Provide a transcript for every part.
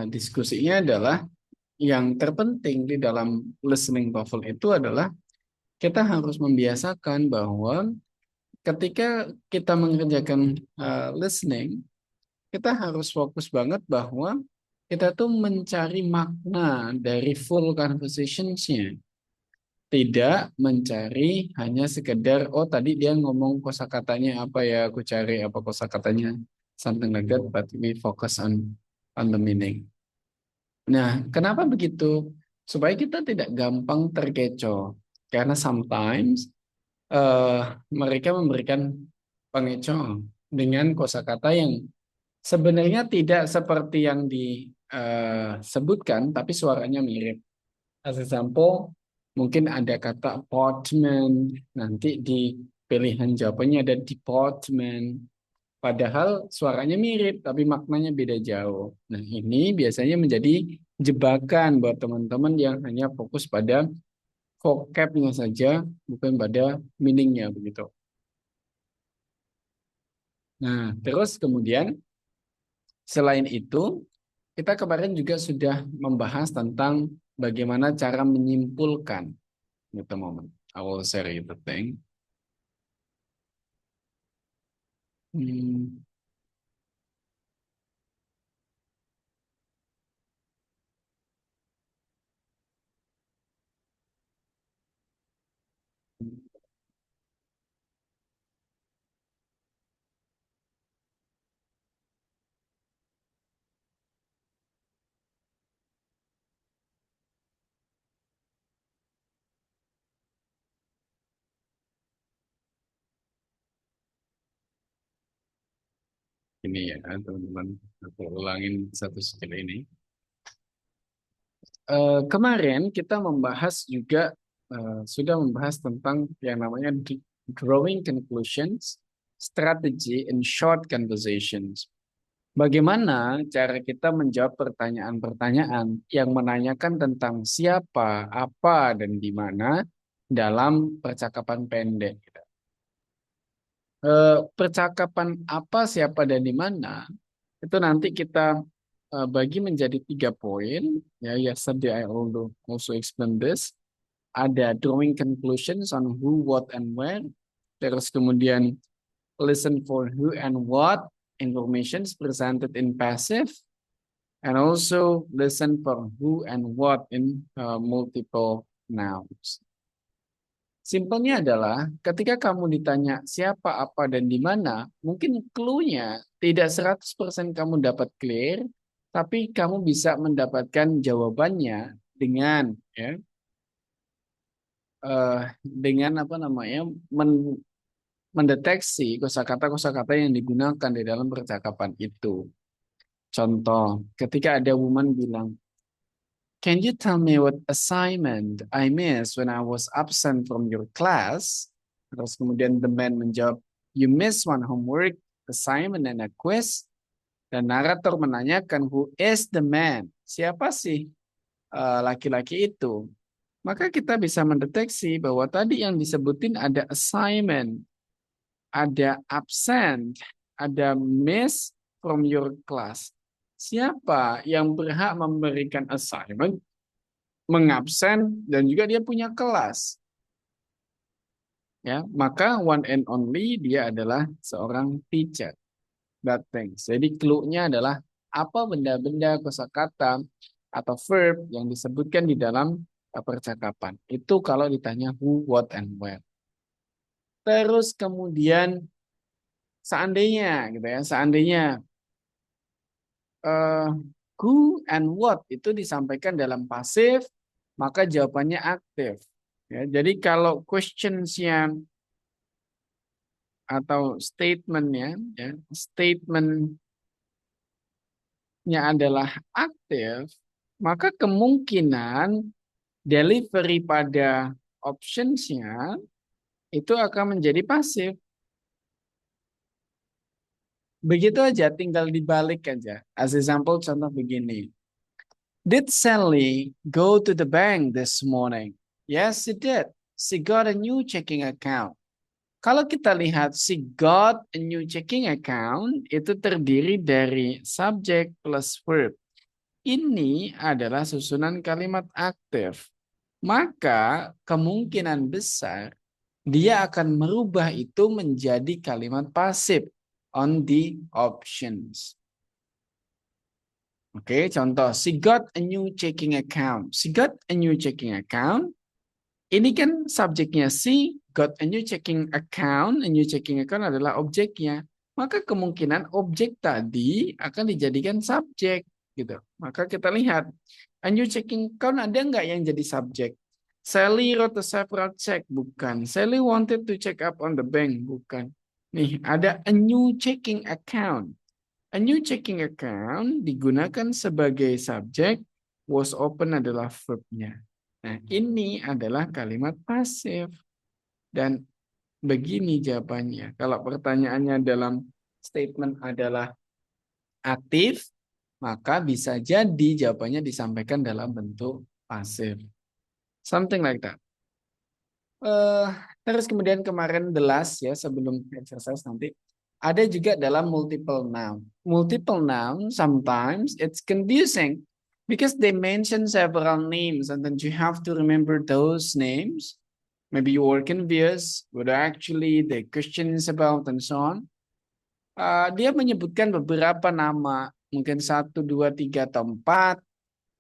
diskusinya adalah yang terpenting di dalam listening TOEFL itu adalah kita harus membiasakan bahwa ketika kita mengerjakan listening, kita harus fokus banget bahwa kita tuh mencari makna dari full conversationsnya. Tidak mencari hanya sekedar, oh tadi dia ngomong kosakatanya apa ya, aku cari apa kosakatanya, something like that, but we focus on the meaning. Nah, kenapa begitu? Supaya kita tidak gampang terkecoh. Karena sometimes eh, mereka memberikan pengecoh dengan kosakata yang sebenarnya tidak seperti yang disebutkan, tapi suaranya mirip. As example, mungkin ada kata apartment, nanti di pilihan jawabannya ada department. Padahal suaranya mirip, tapi maknanya beda jauh. Nah, ini biasanya menjadi jebakan buat teman-teman yang hanya fokus pada vocabnya saja, bukan pada meaningnya begitu. Nah, terus kemudian selain itu, kita kemarin juga sudah membahas tentang bagaimana cara menyimpulkan gitu momen. I will share you the thing. Hmm, ini ya teman-teman, aku ulangin satu skill ini. Kemarin kita membahas juga sudah membahas tentang yang namanya drawing conclusions, strategy, and short conversations. Bagaimana cara kita menjawab pertanyaan-pertanyaan yang menanyakan tentang siapa, apa, dan di mana dalam percakapan pendek. Percakapan apa, siapa, dan di mana itu nanti kita bagi menjadi 3 poin. Ya, yesterday I also explained this. Ada drawing conclusions on who, what, and where. Terus kemudian listen for who and what information is presented in passive, and also listen for who and what in multiple nouns. Simpelnya adalah ketika kamu ditanya siapa, apa, dan di mana, mungkin clue-nya tidak 100% kamu dapat clear, tapi kamu bisa mendapatkan jawabannya dengan ya dengan apa namanya mendeteksi kosakata-kosakata yang digunakan di dalam percakapan itu. Contoh, ketika ada woman bilang, "Can you tell me what assignment I missed when I was absent from your class?" Terus kemudian the man menjawab, "You missed one homework assignment and a quiz." Dan narator menanyakan, "Who is the man?" Siapa sih laki-laki itu? Maka kita bisa mendeteksi bahwa tadi yang disebutin ada assignment, ada absent, ada miss from your class. Siapa yang berhak memberikan assignment, mengabsen, dan juga dia punya kelas? Ya, maka one and only dia adalah seorang teacher. That things. Jadi clue-nya adalah apa benda-benda kosakata atau verb yang disebutkan di dalam percakapan. Itu kalau ditanya who, what, and where. Terus kemudian seandainya gitu ya, seandainya eh, who and what itu disampaikan dalam pasif, maka jawabannya aktif. Ya, jadi kalau questions-nya atau statement-nya, ya, statement-nya adalah aktif, maka kemungkinan delivery pada options-nya itu akan menjadi pasif. Begitu aja, tinggal dibalik aja. As example, contoh begini. Did Sally go to the bank this morning? Yes, she did. She got a new checking account. Kalau kita lihat she got a new checking account, itu terdiri dari subject plus verb. ini adalah susunan kalimat aktif. Maka kemungkinan besar dia akan merubah itu menjadi kalimat pasif on the options. Oke, contoh. She got a new checking account. She got a new checking account. Ini kan subjeknya. She got a new checking account. A new checking account adalah objeknya. Maka kemungkinan objek tadi akan dijadikan subjek. Gitu. Maka kita lihat. A new checking account ada nggak yang jadi subjek? Sally wrote a several check. Bukan. Sally wanted to check up on the bank. Bukan. Nih, ada a new checking account. A new checking account digunakan sebagai subjek. Was open adalah verb-nya. Nah, ini adalah kalimat pasif. Dan begini jawabannya. Kalau pertanyaannya dalam statement adalah aktif, maka bisa jadi jawabannya disampaikan dalam bentuk pasif. Something like that. Terus kemudian kemarin the last ya, sebelum exercise nanti. Ada juga dalam multiple noun. Multiple noun sometimes it's confusing because they mention several names and then you have to remember those names. Maybe you are confused what actually the question is about and so on. Dia menyebutkan beberapa nama, mungkin 1, 2, 3, atau 4,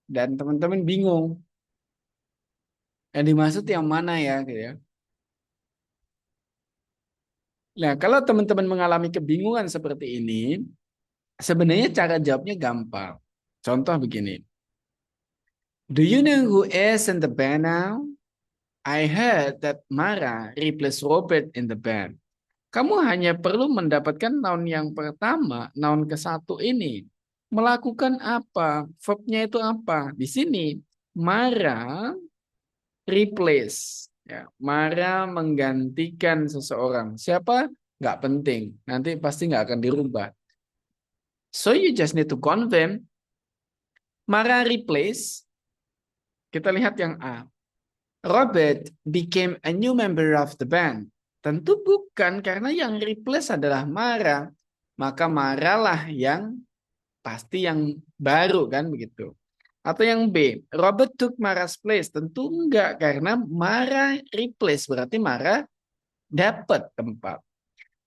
dan teman-teman bingung. Yang dimaksud yang mana ya? Gitu ya. Nah, kalau teman-teman mengalami kebingungan seperti ini, sebenarnya cara jawabnya gampang. Contoh begini. Do you know who is in the band now? I heard that Mara replaced Robert in the band. Kamu hanya perlu mendapatkan noun yang pertama, noun ke-1 ini. Melakukan apa? Verb-nya itu apa? Di sini, Mara replace. Ya, Mara menggantikan seseorang. Siapa? Nggak penting. Nanti pasti nggak akan dirubah. So you just need to confirm. Mara replace. Kita lihat yang A. Robert became a new member of the band. Tentu bukan, karena yang replace adalah Mara. Maka Mara lah yang pasti yang baru kan begitu. Atau yang B, Robert took Mara's place. Tentu enggak, karena Mara replace, berarti Mara dapat tempat.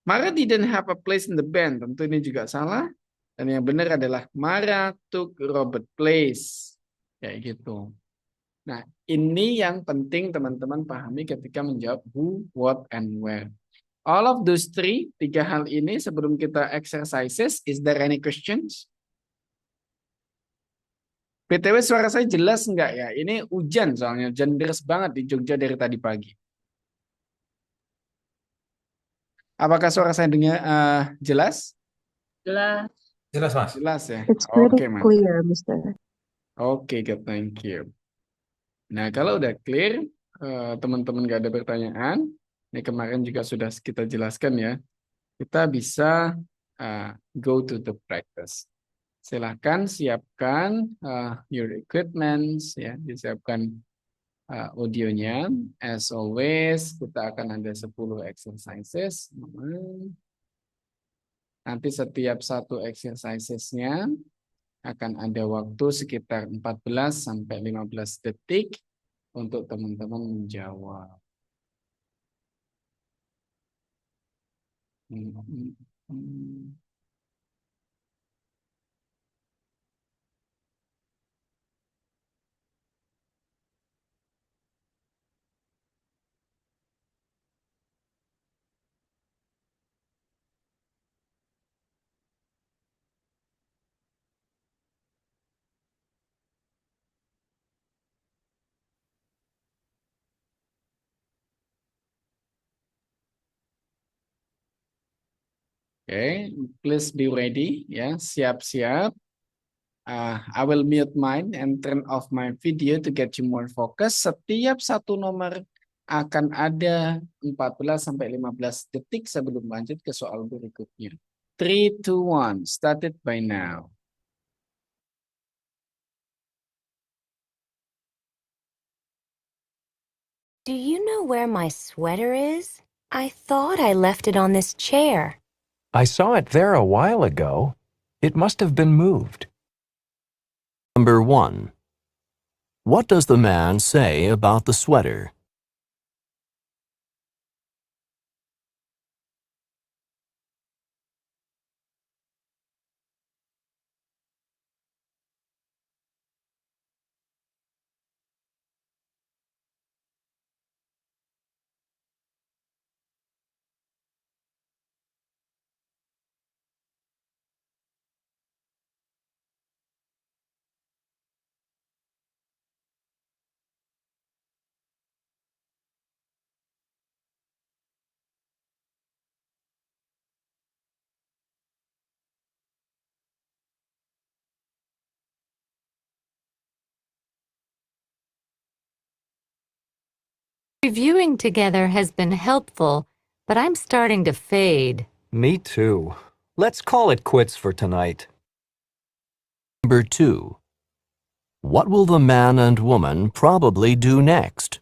Mara didn't have a place in the band. Tentu ini juga salah. Dan yang benar adalah Mara took Robert place. Kayak gitu. Nah, ini yang penting teman-teman pahami ketika menjawab who, what, and where. All of those three, 3 hal ini sebelum kita exercises, is there any questions? BTW suara saya jelas nggak ya? Ini hujan soalnya, hujan deras banget di Jogja dari tadi pagi. Apakah suara saya dengar jelas? Jelas. Jelas, Mas. Jelas ya? It's pretty Oke, Mas. clear, Mister. Oke, good, thank you. Nah, kalau udah clear, teman-teman nggak ada pertanyaan, ini kemarin juga sudah kita jelaskan ya, kita bisa go to the practice. Silahkan siapkan your equipment, ya, disiapkan audionya. As always, kita akan ada 10 exercises. Nanti setiap satu exercisesnya akan ada waktu sekitar 14 sampai 15 detik untuk teman-teman menjawab. Okay, please be ready ya, siap-siap. I will mute mine and turn off my video to get you more focus. Setiap satu nomor akan ada 14 sampai 15 detik sebelum lanjut ke soal berikutnya. 3, 2, 1, start it by now. Do you know where my sweater is? I thought I left it on this chair. I saw it there a while ago. It must have been moved. Number Number 1. What does the man say about the sweater? Reviewing together has been helpful, but I'm starting to fade. Me too. Let's call it quits for tonight. Number 2. What will the man and woman probably do next?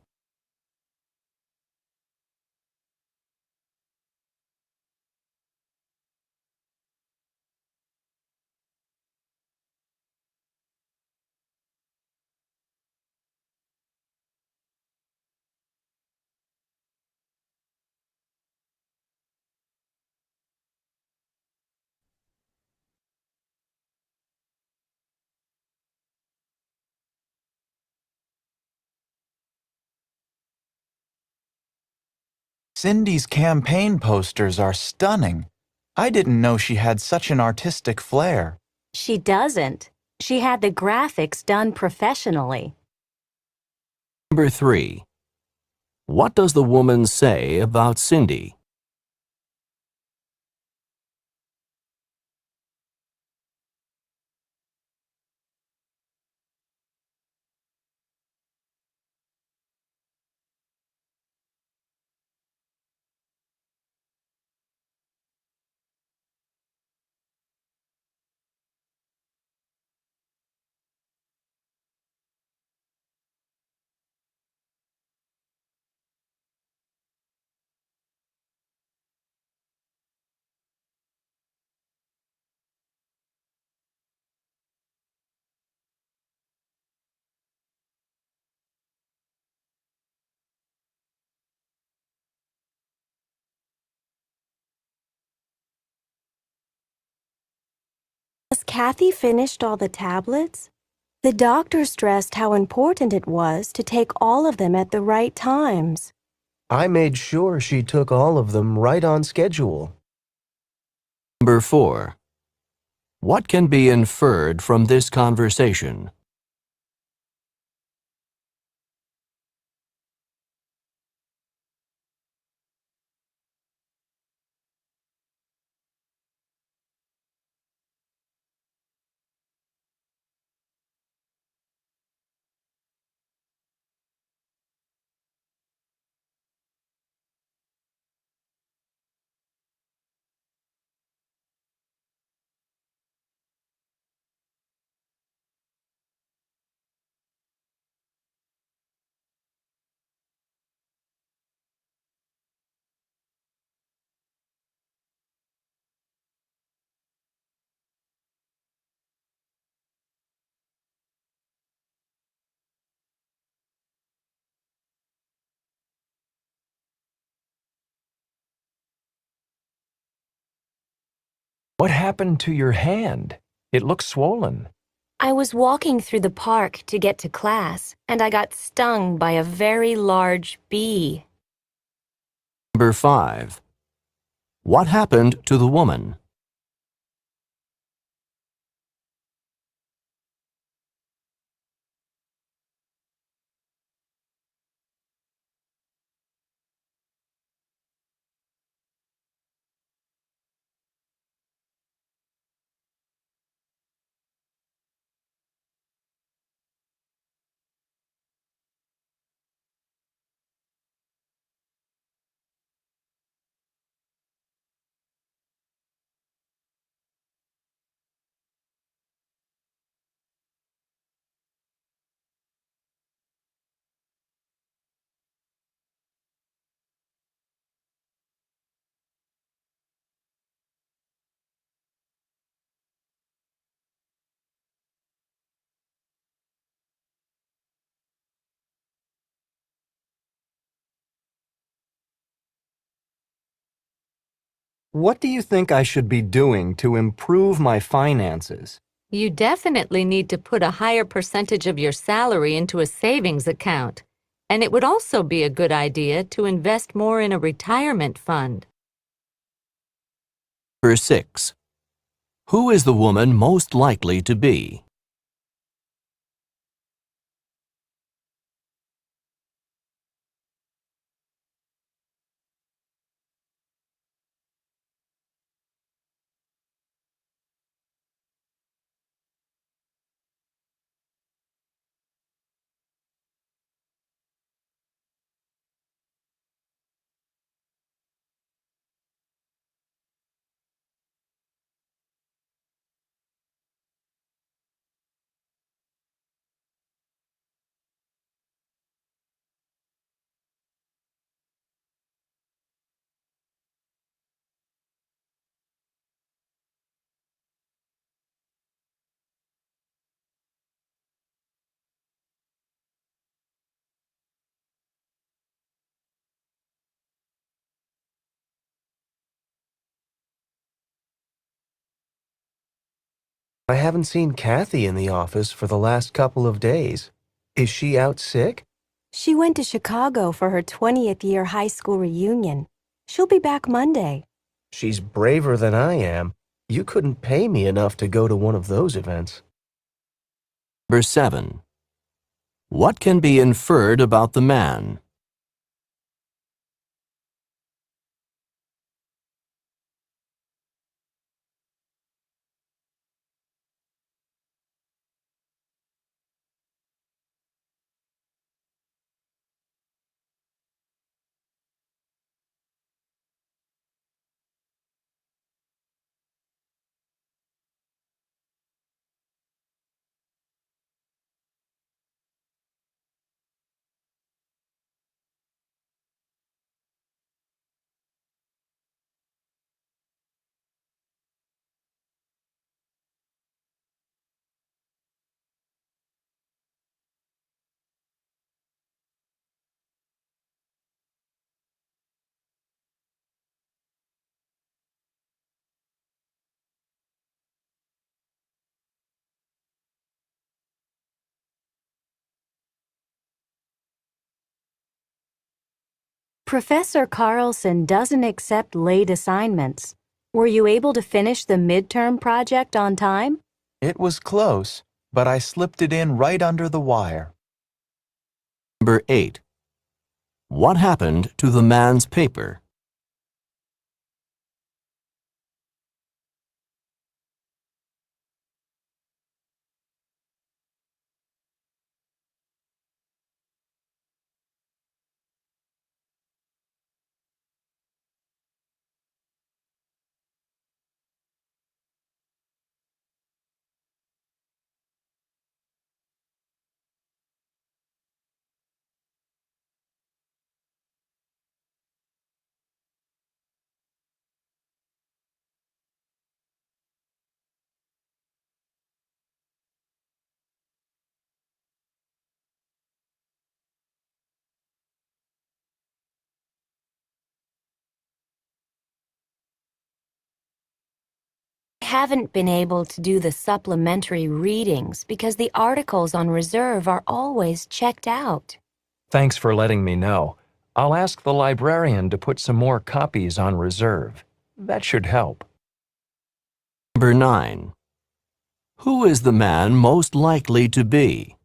Cindy's campaign posters are stunning. I didn't know she had such an artistic flair. She doesn't. She had the graphics done professionally. Number 3. What does the woman say about Cindy? Has Kathy finished all the tablets? The doctor stressed how important it was to take all of them at the right times. I made sure she took all of them right on schedule. Number 4. What can be inferred from this conversation? What happened to your hand? It looks swollen. I was walking through the park to get to class, and I got stung by a very large bee. Number 5. What happened to the woman? What do you think I should be doing to improve my finances? You definitely need to put a higher percentage of your salary into a savings account. And it would also be a good idea to invest more in a retirement fund. Number 6. Who is the woman most likely to be? I haven't seen Kathy in the office for the last couple of days. Is she out sick? She went to Chicago for her 20th year high school reunion. She'll be back Monday. She's braver than I am. You couldn't pay me enough to go to one of those events. Number 7. What can be inferred about the man? Professor Carlson doesn't accept late assignments. Were you able to finish the midterm project on time? It was close, but I slipped it in right under the wire. Number 8. What happened to the man's paper? I haven't been able to do the supplementary readings because the articles on reserve are always checked out. Thanks for letting me know. I'll ask the librarian to put some more copies on reserve. That should help. Number 9. Who is the man most likely to be?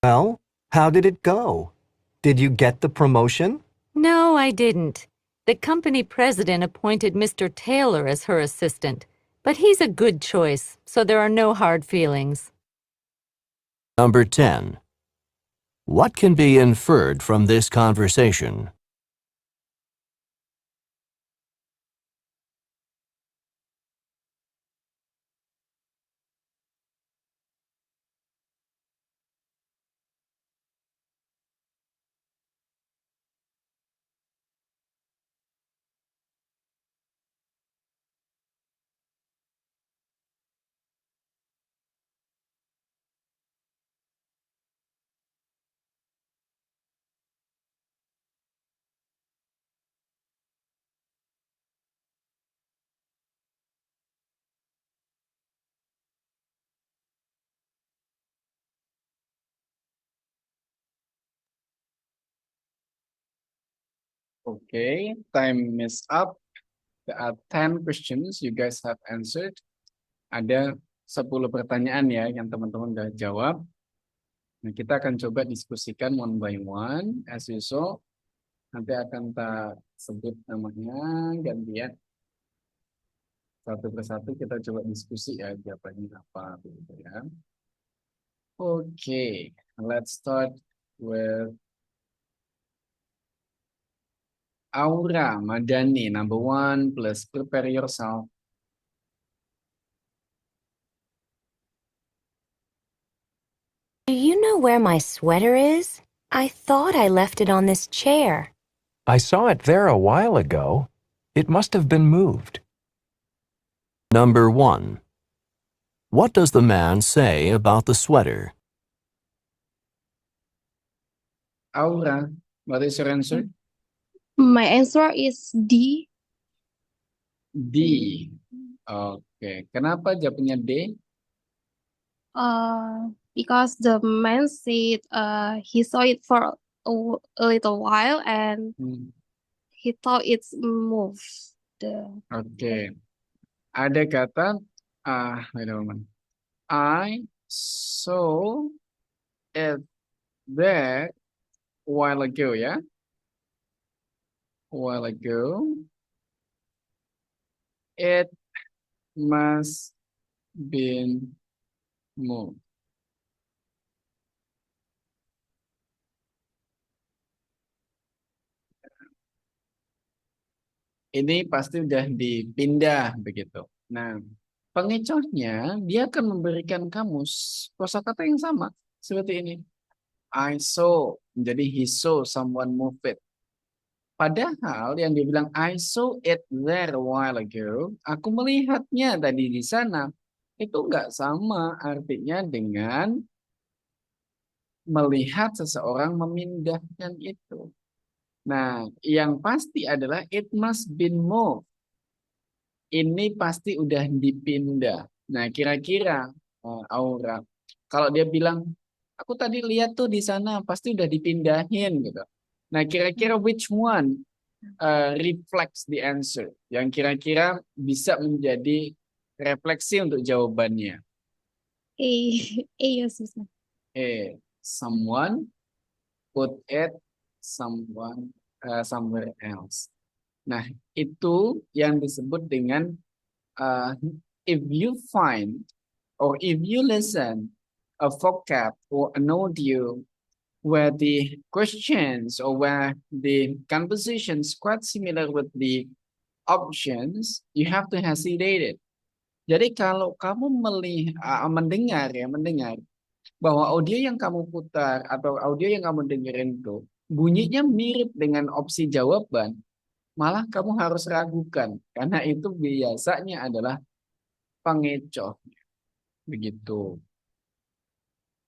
Well, how did it go? Did you get the promotion? No, I didn't. The company president appointed Mr. Taylor as her assistant, but he's a good choice, so there are no hard feelings. Number 10. What can be inferred from this conversation? Okay, time is up. There are 10 questions you guys have answered. Ada 10 pertanyaan ya yang teman-teman udah jawab. Nah, kita akan coba diskusikan one by one as usual. Nanti akan tak sebut namanya gantian. Satu persatu kita coba diskusi ya jawabannya apa gitu ya. Okay, let's start with Aura Madani, number 1, plus prepare yourself. Do you know where my sweater is? I thought I left it on this chair. I saw it there a while ago. It must have been moved. Number 1. What does the man say about the sweater? Aura, what is your answer? My answer is D. D. Oke, kenapa jawabnya D? Because the man said he saw it for a little while and he thought it's moved. Oke. Ada kata, wait a moment. I saw it there a while ago, ya. A while ago. It must been moved. Ini pasti udah dipindah begitu. Nah, pengecohnya dia akan memberikan kamu kosakata yang sama seperti ini. I saw, jadi he saw someone move it. Padahal yang dibilang I saw it there a while ago, aku melihatnya tadi di sana. Itu nggak sama artinya dengan melihat seseorang memindahkan itu. Nah, yang pasti adalah it must been moved. Ini pasti udah dipindah. Nah, kira-kira Aura, kalau dia bilang, aku tadi lihat tuh di sana, pasti udah dipindahin gitu. Nah, kira-kira which one reflects the answer? Yang kira-kira bisa menjadi refleksi untuk jawabannya. Yes, Miss. Someone put it somewhere else. Nah, itu yang disebut dengan if you find or if you listen a vocab or an audio where the questions or where the conversation is quite similar with the options, you have to hesitate it. Jadi kalau kamu mendengar bahwa audio yang kamu putar atau audio yang kamu dengerin itu bunyinya mirip dengan opsi jawaban, malah kamu harus ragukan karena itu biasanya adalah pengecoh. Begitu.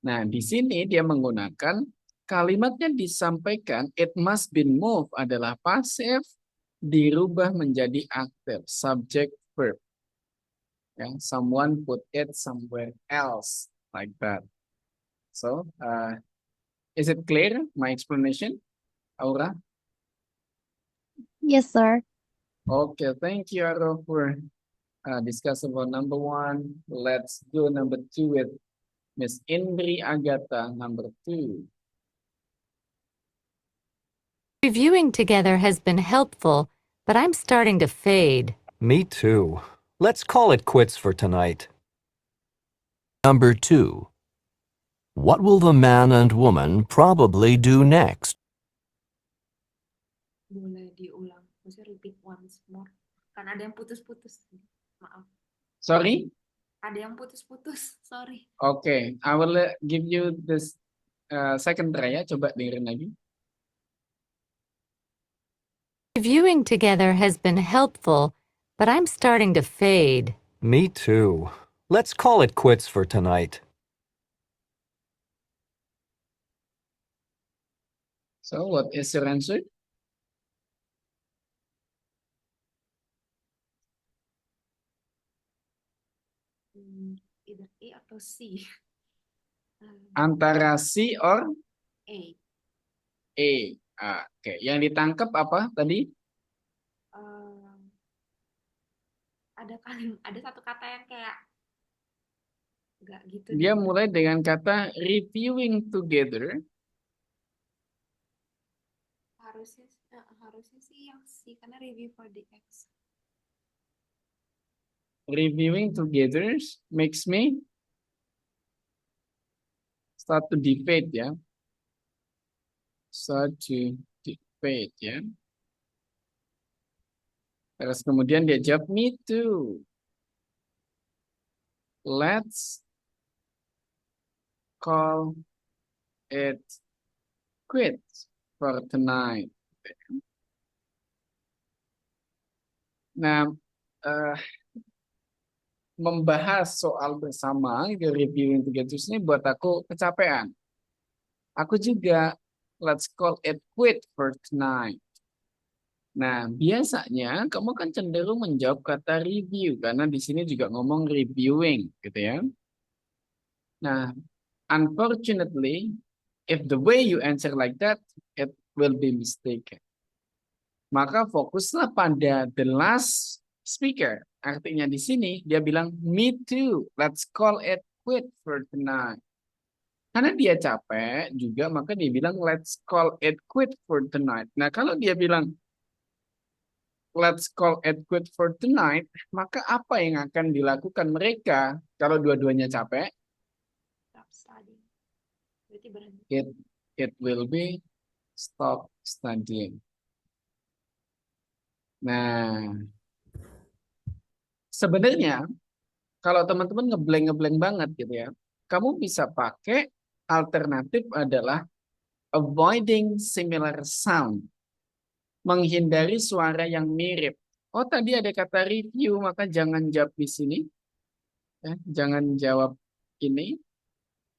Nah, di sini dia menggunakan kalimatnya disampaikan it must be moved adalah pasif dirubah menjadi aktif, subject verb. Ya, someone put it somewhere else like that. So, is it clear my explanation, Aura? Yes, sir. Okay, thank you, Aura, for discussing about number 1. Let's do number 2 with Miss Indri Agatha, number 2. Reviewing together has been helpful, but I'm starting to fade. Me too. Let's call it quits for tonight. Number 2. What will the man and woman probably do next? Boleh diulang, maksudnya repeat once more. Kan ada yang putus-putus. Maaf. Sorry? Ada yang putus-putus, sorry. Okay, I will give you this second try ya. Coba dengerin lagi. Reviewing together has been helpful, but I'm starting to fade. Me too. Let's call it quits for tonight. So, what is your answer? Either A atau C. Antara C or A. A. Oke, yang ditangkap apa tadi? Ada satu kata yang kayak nggak gitu. Dia mulai dengan kata reviewing together. Harusnya sih yang C karena review for the X. Reviewing together makes me start to debate ya. Start to debate ya. Terus kemudian dia jawab me too. Let's call it quits for tonight. Nah, membahas soal bersama reviewing together ini buat aku kecapean. Aku juga let's call it quit for tonight. Nah, biasanya kamu kan cenderung menjawab kata review karena di sini juga ngomong reviewing gitu ya. Nah, unfortunately, if the way you answer like that, it will be mistaken. Maka fokuslah pada the last speaker. Artinya di sini dia bilang me too. Let's call it quit for tonight. Karena dia capek juga, maka dia bilang let's call it quit for tonight. Nah, kalau dia bilang let's call it quit for tonight, maka apa yang akan dilakukan mereka kalau dua-duanya capek? Stop studying. Berarti berhenti. It will be stop studying. Nah, sebenarnya kalau teman-teman ngeblank banget gitu ya, kamu bisa pakai alternatif adalah avoiding similar sound. Menghindari suara yang mirip. Oh, tadi ada kata review, maka jangan jawab di sini. Ya, jangan jawab ini.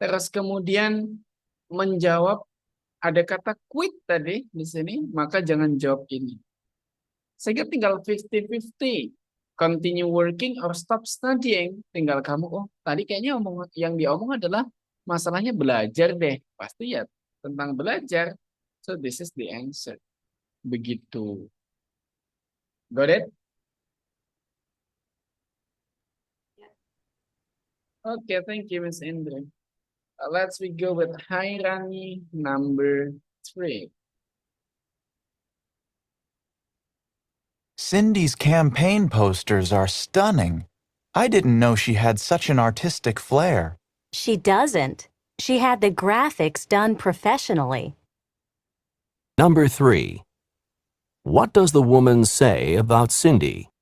Terus kemudian menjawab ada kata quit tadi di sini, maka jangan jawab ini. Sehingga tinggal 50-50. Continue working or stop studying. Tinggal kamu, oh tadi kayaknya yang diomong adalah masalahnya belajar deh. Pasti ya tentang belajar. So this is the answer. Begitu. Got it? Okay, thank you, Miss Indra. Let's go with Hairani number 3. Cindy's campaign posters are stunning. I didn't know she had such an artistic flair. She doesn't. She had the graphics done professionally. Number 3. What does the woman say about Cindy?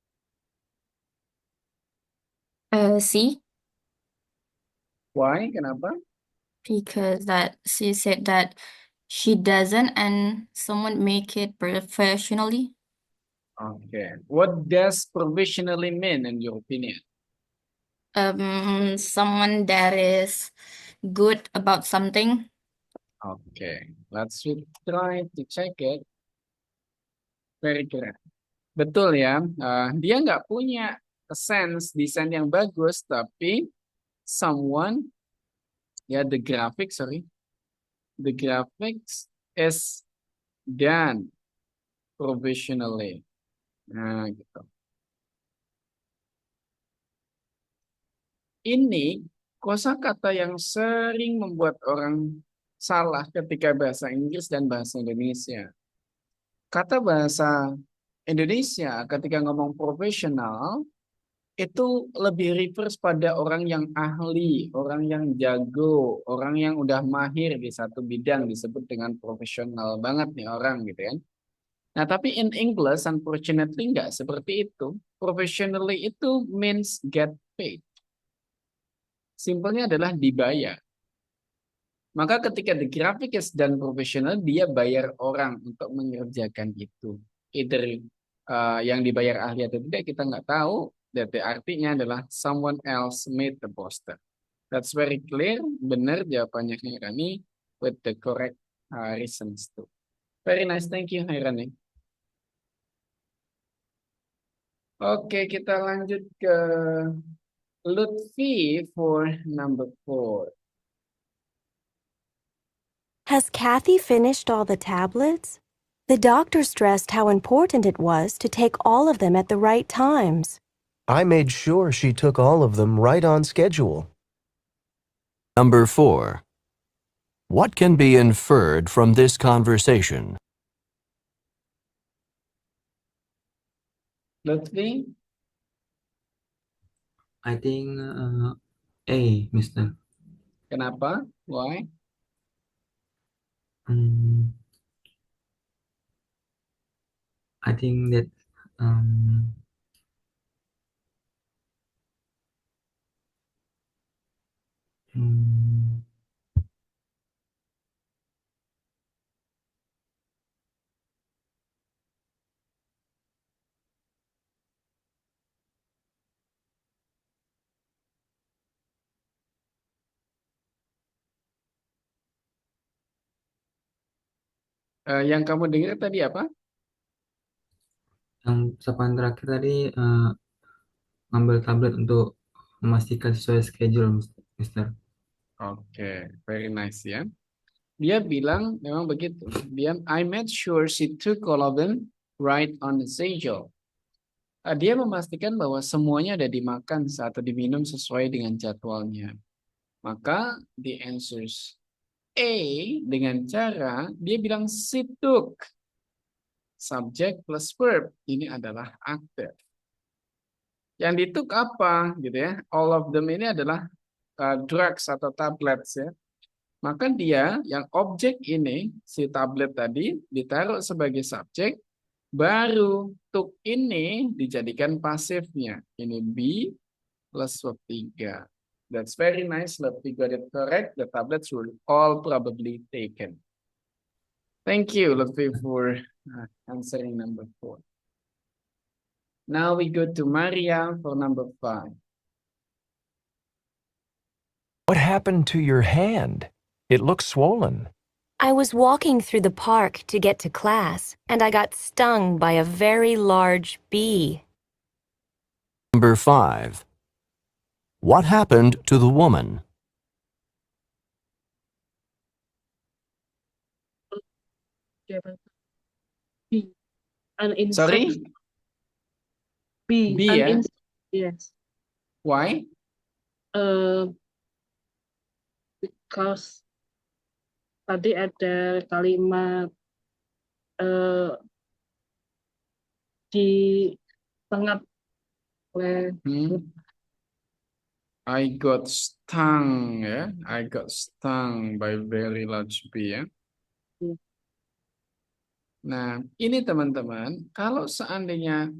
C, Why? Kenapa? because that she said that she doesn't and someone make it professionally. Okay. What does professionally mean in your opinion? Someone that is good about something. Okay. Let's try to check it. Very correct. Betul ya. Dia nggak punya sense desain yang bagus, tapi someone, ya the graphics is done professionally. Nah, gitu. Ini kosakata yang sering membuat orang salah ketika bahasa Inggris dan bahasa Indonesia. Kata bahasa Indonesia ketika ngomong profesional itu lebih refers pada orang yang ahli, orang yang jago, orang yang udah mahir di satu bidang disebut dengan profesional banget nih orang gitu kan. Nah, tapi in English unfortunately nggak seperti itu. Professionally itu means get paid. Simpelnya adalah dibayar. Maka ketika the graphic is done professional, dia bayar orang untuk mengerjakan itu. Either yang dibayar ahli atau tidak kita nggak tahu. Jadi artinya adalah someone else made the poster. That's very clear. Benar jawabannya Hairani with the correct reasons too. Very nice, thank you Hairani. Oke, kita lanjut ke Lutfi for number 4. Has Kathy finished all the tablets? The doctor stressed how important it was to take all of them at the right times. I made sure she took all of them right on schedule. Number 4. What can be inferred from this conversation? Lutfi, I think A, Mister. kenapa? Why? I think that Yang kamu dengar tadi apa? yang sapaan terakhir tadi ngambil tablet untuk memastikan sesuai schedule, Mister. Oke, very nice ya. Dia bilang memang begitu. I made sure she took all of them right on the schedule. Dia memastikan bahwa semuanya ada dimakan atau diminum sesuai dengan jadwalnya. Maka the answers A dengan cara dia bilang she took. Subject plus verb. Ini adalah aktif. Yang dituk apa gitu ya? All of them ini adalah drugs atau tablets ya. Maka dia yang objek ini si tablet tadi ditaruh sebagai subjek, baru took ini dijadikan pasifnya. Ini B plus verb 3. That's very nice. Let's got it correct. The tablets were all probably taken. Thank you, Lutfi, for answering number 4. Now we go to Maria for number 5. What happened to your hand? It looks swollen. I was walking through the park to get to class, and I got stung by a very large bee. Number 5. What happened to the woman? B. An insect. Sorry? B. B, An ya? yes. Why? Because tadi ada kalimat di tengah oleh I got stung ya. I got stung by very large bee ya. Nah, ini teman-teman, kalau seandainya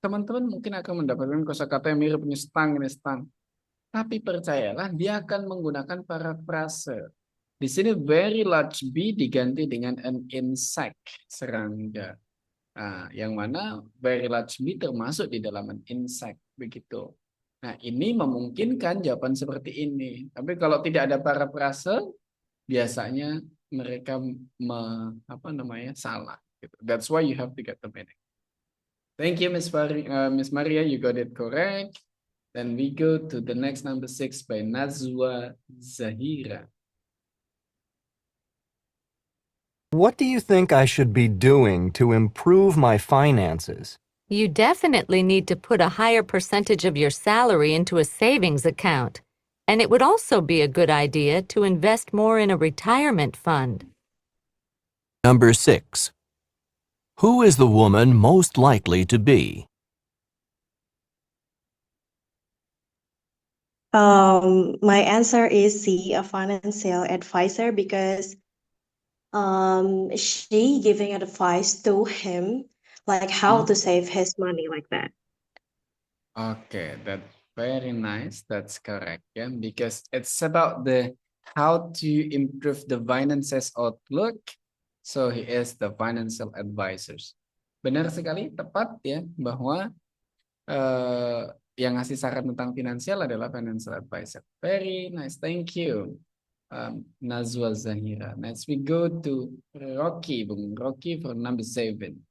teman-teman mungkin akan mendapatkan kosakata yang mirip ini stung. Tapi percayalah, dia akan menggunakan parafrase. Di sini very large bee diganti dengan an insect, serangga. Nah, yang mana very large bee termasuk di dalam an insect, begitu. Nah, ini memungkinkan jawaban seperti ini. Tapi kalau tidak ada parafrase, biasanya mereka salah. Gitu. That's why you have to get the meaning. Thank you, Miss Maria. You got it correct. Then we go to the next number 6 by Nazwa Zahira. What do you think I should be doing to improve my finances? You definitely need to put a higher percentage of your salary into a savings account. And it would also be a good idea to invest more in a retirement fund. Number 6. Who is the woman most likely to be? My answer is C, a financial advisor, because she giving advice to him, like how to save his money like that. Okay, that's very nice. That's correct, yeah, because it's about the how to improve the finances outlook. So he is the financial advisors. Benar sekali, tepat ya, bahwa yang ngasih saran tentang finansial adalah financial advisor. Very nice, thank you, Nazwa Zahira. Next we go to Rocky, Bung Rocky for number 7.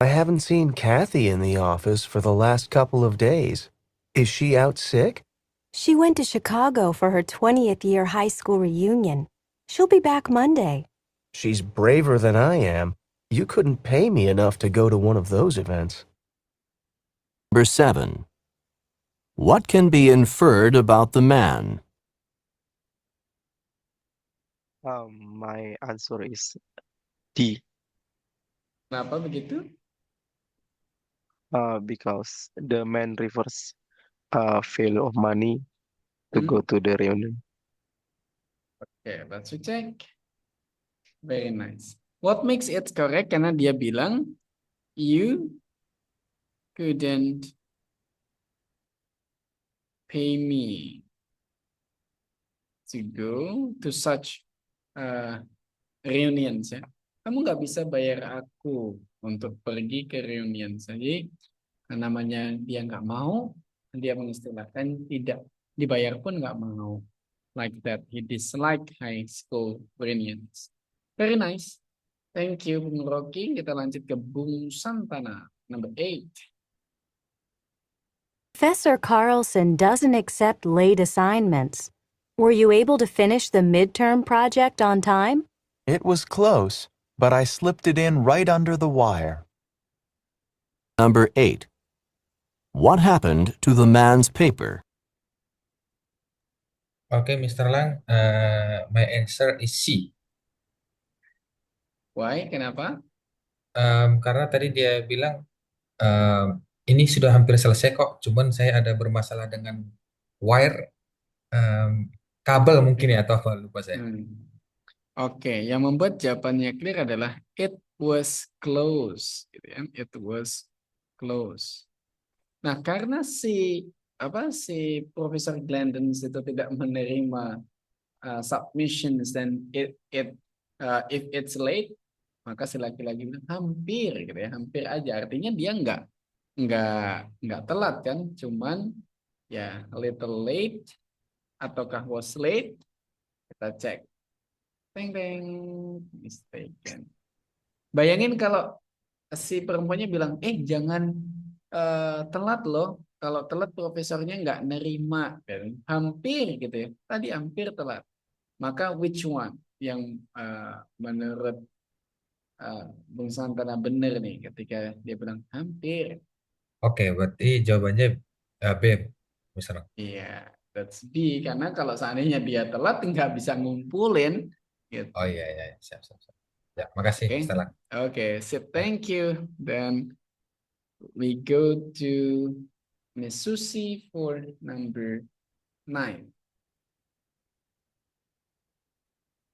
I haven't seen Kathy in the office for the last couple of days. Is she out sick? She went to Chicago for her 20th year high school reunion. She'll be back Monday. She's braver than I am. You couldn't pay me enough to go to one of those events. Number 7. What can be inferred about the man? My answer is D. Kenapa begitu? Because the man refers value of money to go to the reunion. Okay, let's check. Very nice. What makes it correct? Karena dia bilang you couldn't pay me to go to such reunions ya. Kamu nggak bisa bayar aku untuk pergi ke reunion. Jadi namanya dia nggak mau, dia mengistilahkan tidak dibayar pun nggak mau. Like that, he dislike high school reunions. Very nice. Thank you, Bung Rocky. Kita lanjut ke Bung Santana, number 8. Professor Carlson doesn't accept late assignments. Were you able to finish the midterm project on time? It was close, but I slipped it in right under the wire. Number 8. What happened to the man's paper? Okay, Mr. Lang, my answer is C. Why? Kenapa? Karena tadi dia bilang ini sudah hampir selesai kok, cuman saya ada bermasalah dengan wire, kabel mungkin ya, atau apa, lupa saya. Oke, yang membuat jawabannya clear adalah it was close, gitu ya. It was close. Nah, karena si Profesor Glendon itu tidak menerima submissions dan if it's late, maka si laki-laki bilang hampir gitu ya, hampir aja. Artinya dia nggak telat kan, cuman ya a little late ataukah was late. Kita cek. Teng teng, mistaken. Bayangin kalau si perempuannya bilang, jangan telat loh. Kalau telat profesornya nggak nerima, kan? Hampir gitu ya. Tadi hampir telat. Maka which one yang menurut Bung Santana benar nih ketika dia bilang hampir? Oke, berarti jawabannya B, misalnya. Iya, that's B. Karena kalau seandainya dia telat nggak bisa ngumpulin. Gitu. Oh iya, siap. Ya, makasih, Okay. Mr. Lang. Okay, sip, thank you. Then we go to Miss Susie for number 9.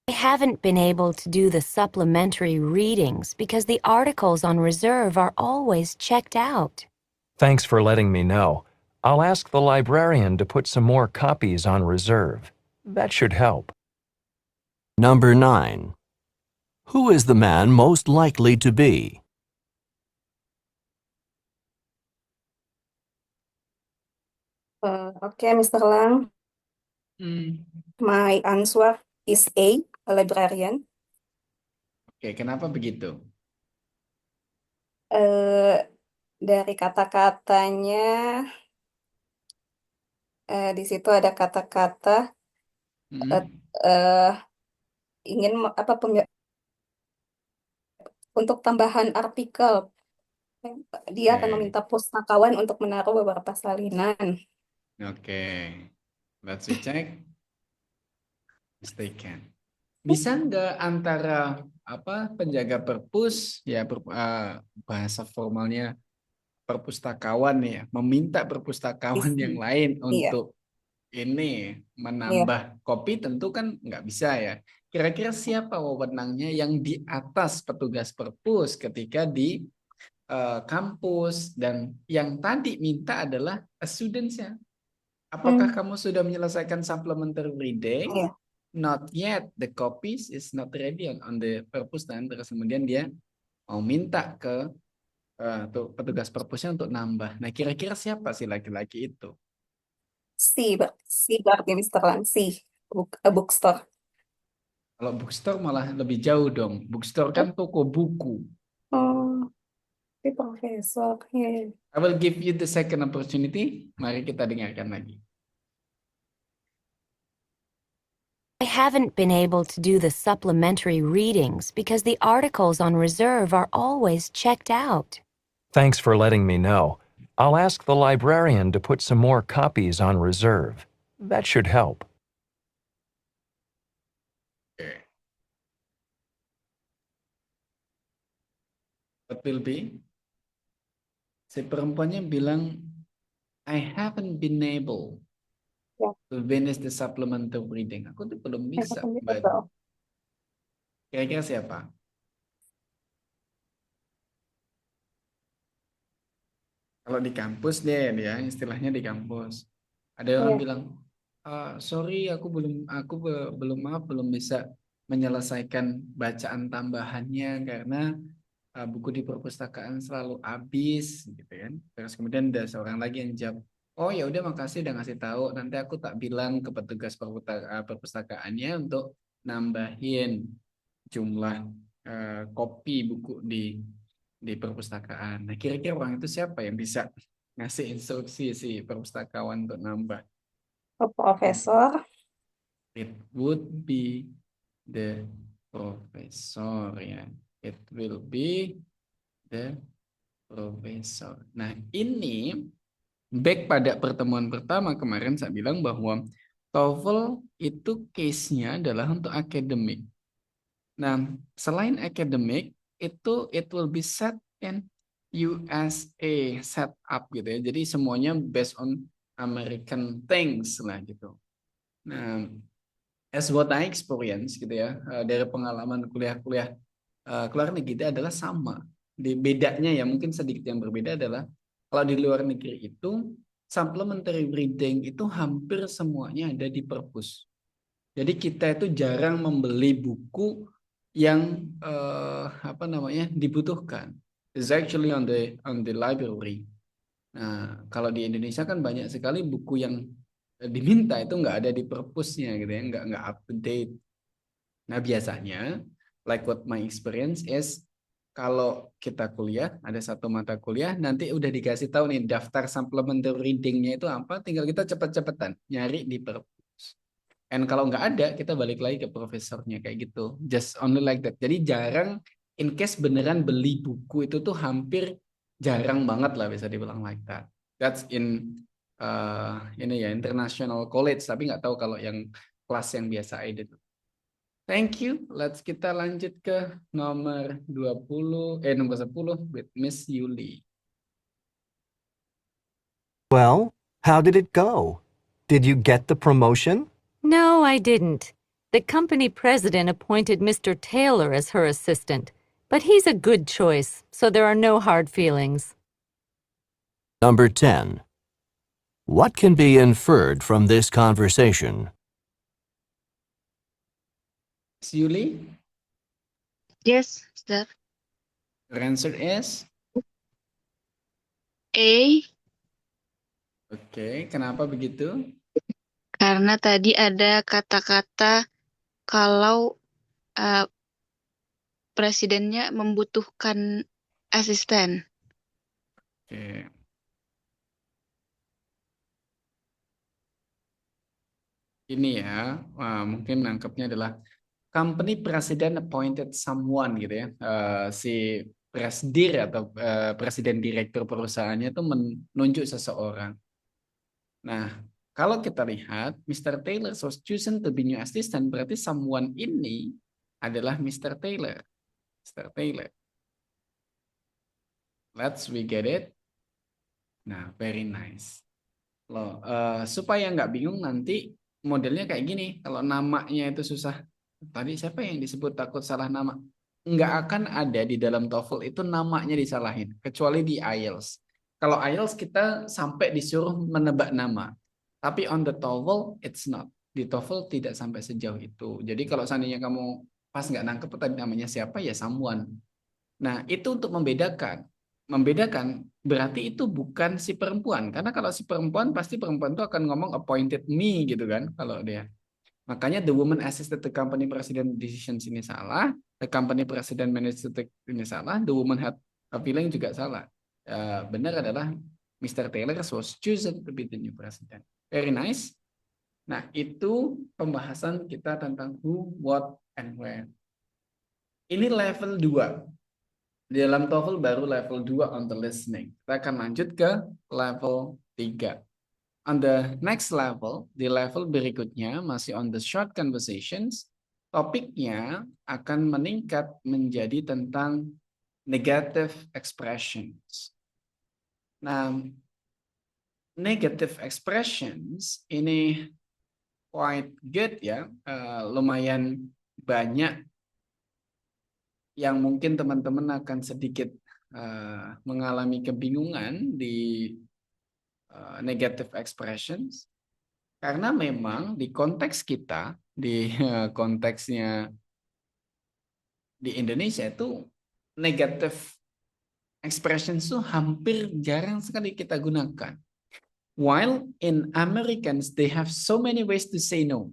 I haven't been able to do the supplementary readings because the articles on reserve are always checked out. Thanks for letting me know. I'll ask the librarian to put some more copies on reserve. That should help. Number 9. Who is the man most likely to be? Okay, Mr. Lang. My answer is A, a librarian. Oke, kenapa begitu? Dari kata-katanya, di situ ada kata-kata ingin untuk tambahan artikel. Dia akan meminta pustakawan untuk menaruh beberapa salinan. Oke, let's check. Mistaken. Bisa nggak antara penjaga perpus ya bahasa formalnya perpustakawan ya, meminta perpustakawan yang lain Iya, untuk ini menambah kopi tentu kan nggak bisa ya. Kira-kira siapa wewenangnya yang di atas petugas perpus ketika di kampus, dan yang tadi minta adalah students-nya. Apakah kamu sudah menyelesaikan supplementary reading? Iya. Not yet. The copies is not ready on the perpus, dan terus kemudian dia mau minta ke petugas perpusnya untuk nambah. Nah, kira-kira siapa sih laki-laki itu? C berarti Mr. Lan, C. Bookstore. Kalau bookstore malah lebih jauh dong. Bookstore kan toko buku. Oh, tapi profesor. Yeah. I will give you the second opportunity. Mari kita dengarkan lagi. I haven't been able to do the supplementary readings because the articles on reserve are always checked out. Thanks for letting me know. I'll ask the librarian to put some more copies on reserve. That should help. What will be? Si perempuannya bilang, I haven't been able to finish the supplementary reading. Aku tuh belum bisa baca. Kira-kira siapa? Kalau di kampus deh, ya istilahnya di kampus. Ada orang bilang, sorry, aku belum bisa menyelesaikan bacaan tambahannya karena buku di perpustakaan selalu habis, gitu kan. Terus kemudian ada seorang lagi yang jawab, oh ya udah makasih udah ngasih tahu, nanti aku tak bilang ke petugas perpustakaannya untuk nambahin jumlah kopi buku di perpustakaan. Nah, kira-kira orang itu siapa yang bisa ngasih instruksi si perpustakawan untuk nambah? Profesor. It would be the professor ya. It will be the professor. Nah, ini back pada pertemuan pertama kemarin saya bilang bahwa TOEFL itu case-nya adalah untuk akademik. Nah, selain akademik, itu it will be set in USA setup gitu ya. Jadi semuanya based on American things lah gitu. Nah, as what I experience gitu ya, dari pengalaman kuliah-kuliah keluar negeri adalah sama. Bedanya ya mungkin sedikit yang berbeda adalah kalau di luar negeri itu supplementary reading itu hampir semuanya ada di perpus. Jadi kita itu jarang membeli buku yang dibutuhkan. It's actually on the library. Nah, kalau di Indonesia kan banyak sekali buku yang diminta itu nggak ada di perpusnya gitu ya, nggak up to date. Nah, biasanya like what my experience is, kalau kita kuliah ada satu mata kuliah nanti udah dikasih tahu nih daftar supplementary readingnya itu apa, tinggal kita cepet-cepetan nyari di perpus. And kalau nggak ada, kita balik lagi ke profesornya kayak gitu. Just only like that. Jadi jarang, in case beneran beli buku itu tuh hampir jarang banget lah bisa dibilang like that. That's in ini ya international college. Tapi nggak tahu kalau yang kelas yang biasa itu. Thank you. Kita lanjut ke nomor 10 with Miss Yuli. Well, how did it go? Did you get the promotion? No, I didn't. The company president appointed Mr. Taylor as her assistant, but he's a good choice, so there are no hard feelings. Number 10. What can be inferred from this conversation? Yuli? Yes, sir. Your answer is? A. Oke, kenapa begitu? Karena tadi ada kata-kata kalau presidennya membutuhkan asisten. Oke. Ini ya, mungkin nangkepnya adalah company president appointed someone gitu ya. Si presdir atau presiden direktur perusahaannya itu menunjuk seseorang. Nah, kalau kita lihat Mr. Taylor was chosen to be new assistant, berarti someone ini adalah Mr. Taylor. Mr. Taylor. We get it. Nah, very nice. Loh, supaya nggak bingung nanti modelnya kayak gini. Kalau namanya itu susah. Tadi siapa yang disebut takut salah nama? Nggak akan ada di dalam TOEFL itu namanya disalahin. Kecuali di IELTS. Kalau IELTS kita sampai disuruh menebak nama. Tapi on the TOEFL, it's not. Di TOEFL tidak sampai sejauh itu. Jadi kalau seandainya kamu pas nggak nangkep tadi namanya siapa, ya someone. Nah, itu untuk membedakan. Membedakan berarti itu bukan si perempuan. Karena kalau si perempuan, pasti perempuan itu akan ngomong appointed me gitu kan. Kalau dia. Makanya the woman assisted the company president decisions ini salah. The company president managed ini salah. The woman had a feeling juga salah. Benar adalah Mr. Taylor was chosen to be the new president. Very nice. Nah, itu pembahasan kita tentang who, what, and where. Ini level 2. Di dalam TOEFL baru level 2 on the listening. Kita akan lanjut ke level 3. On the next level, di level berikutnya masih on the short conversations, topiknya akan meningkat menjadi tentang negative expressions. Nah, negative expressions ini quite good ya, lumayan banyak yang mungkin teman-teman akan sedikit mengalami kebingungan di negative expressions, karena memang di konteks kita, di konteksnya di Indonesia itu negative expressions itu hampir jarang sekali kita gunakan. While in Americans they have so many ways to say no.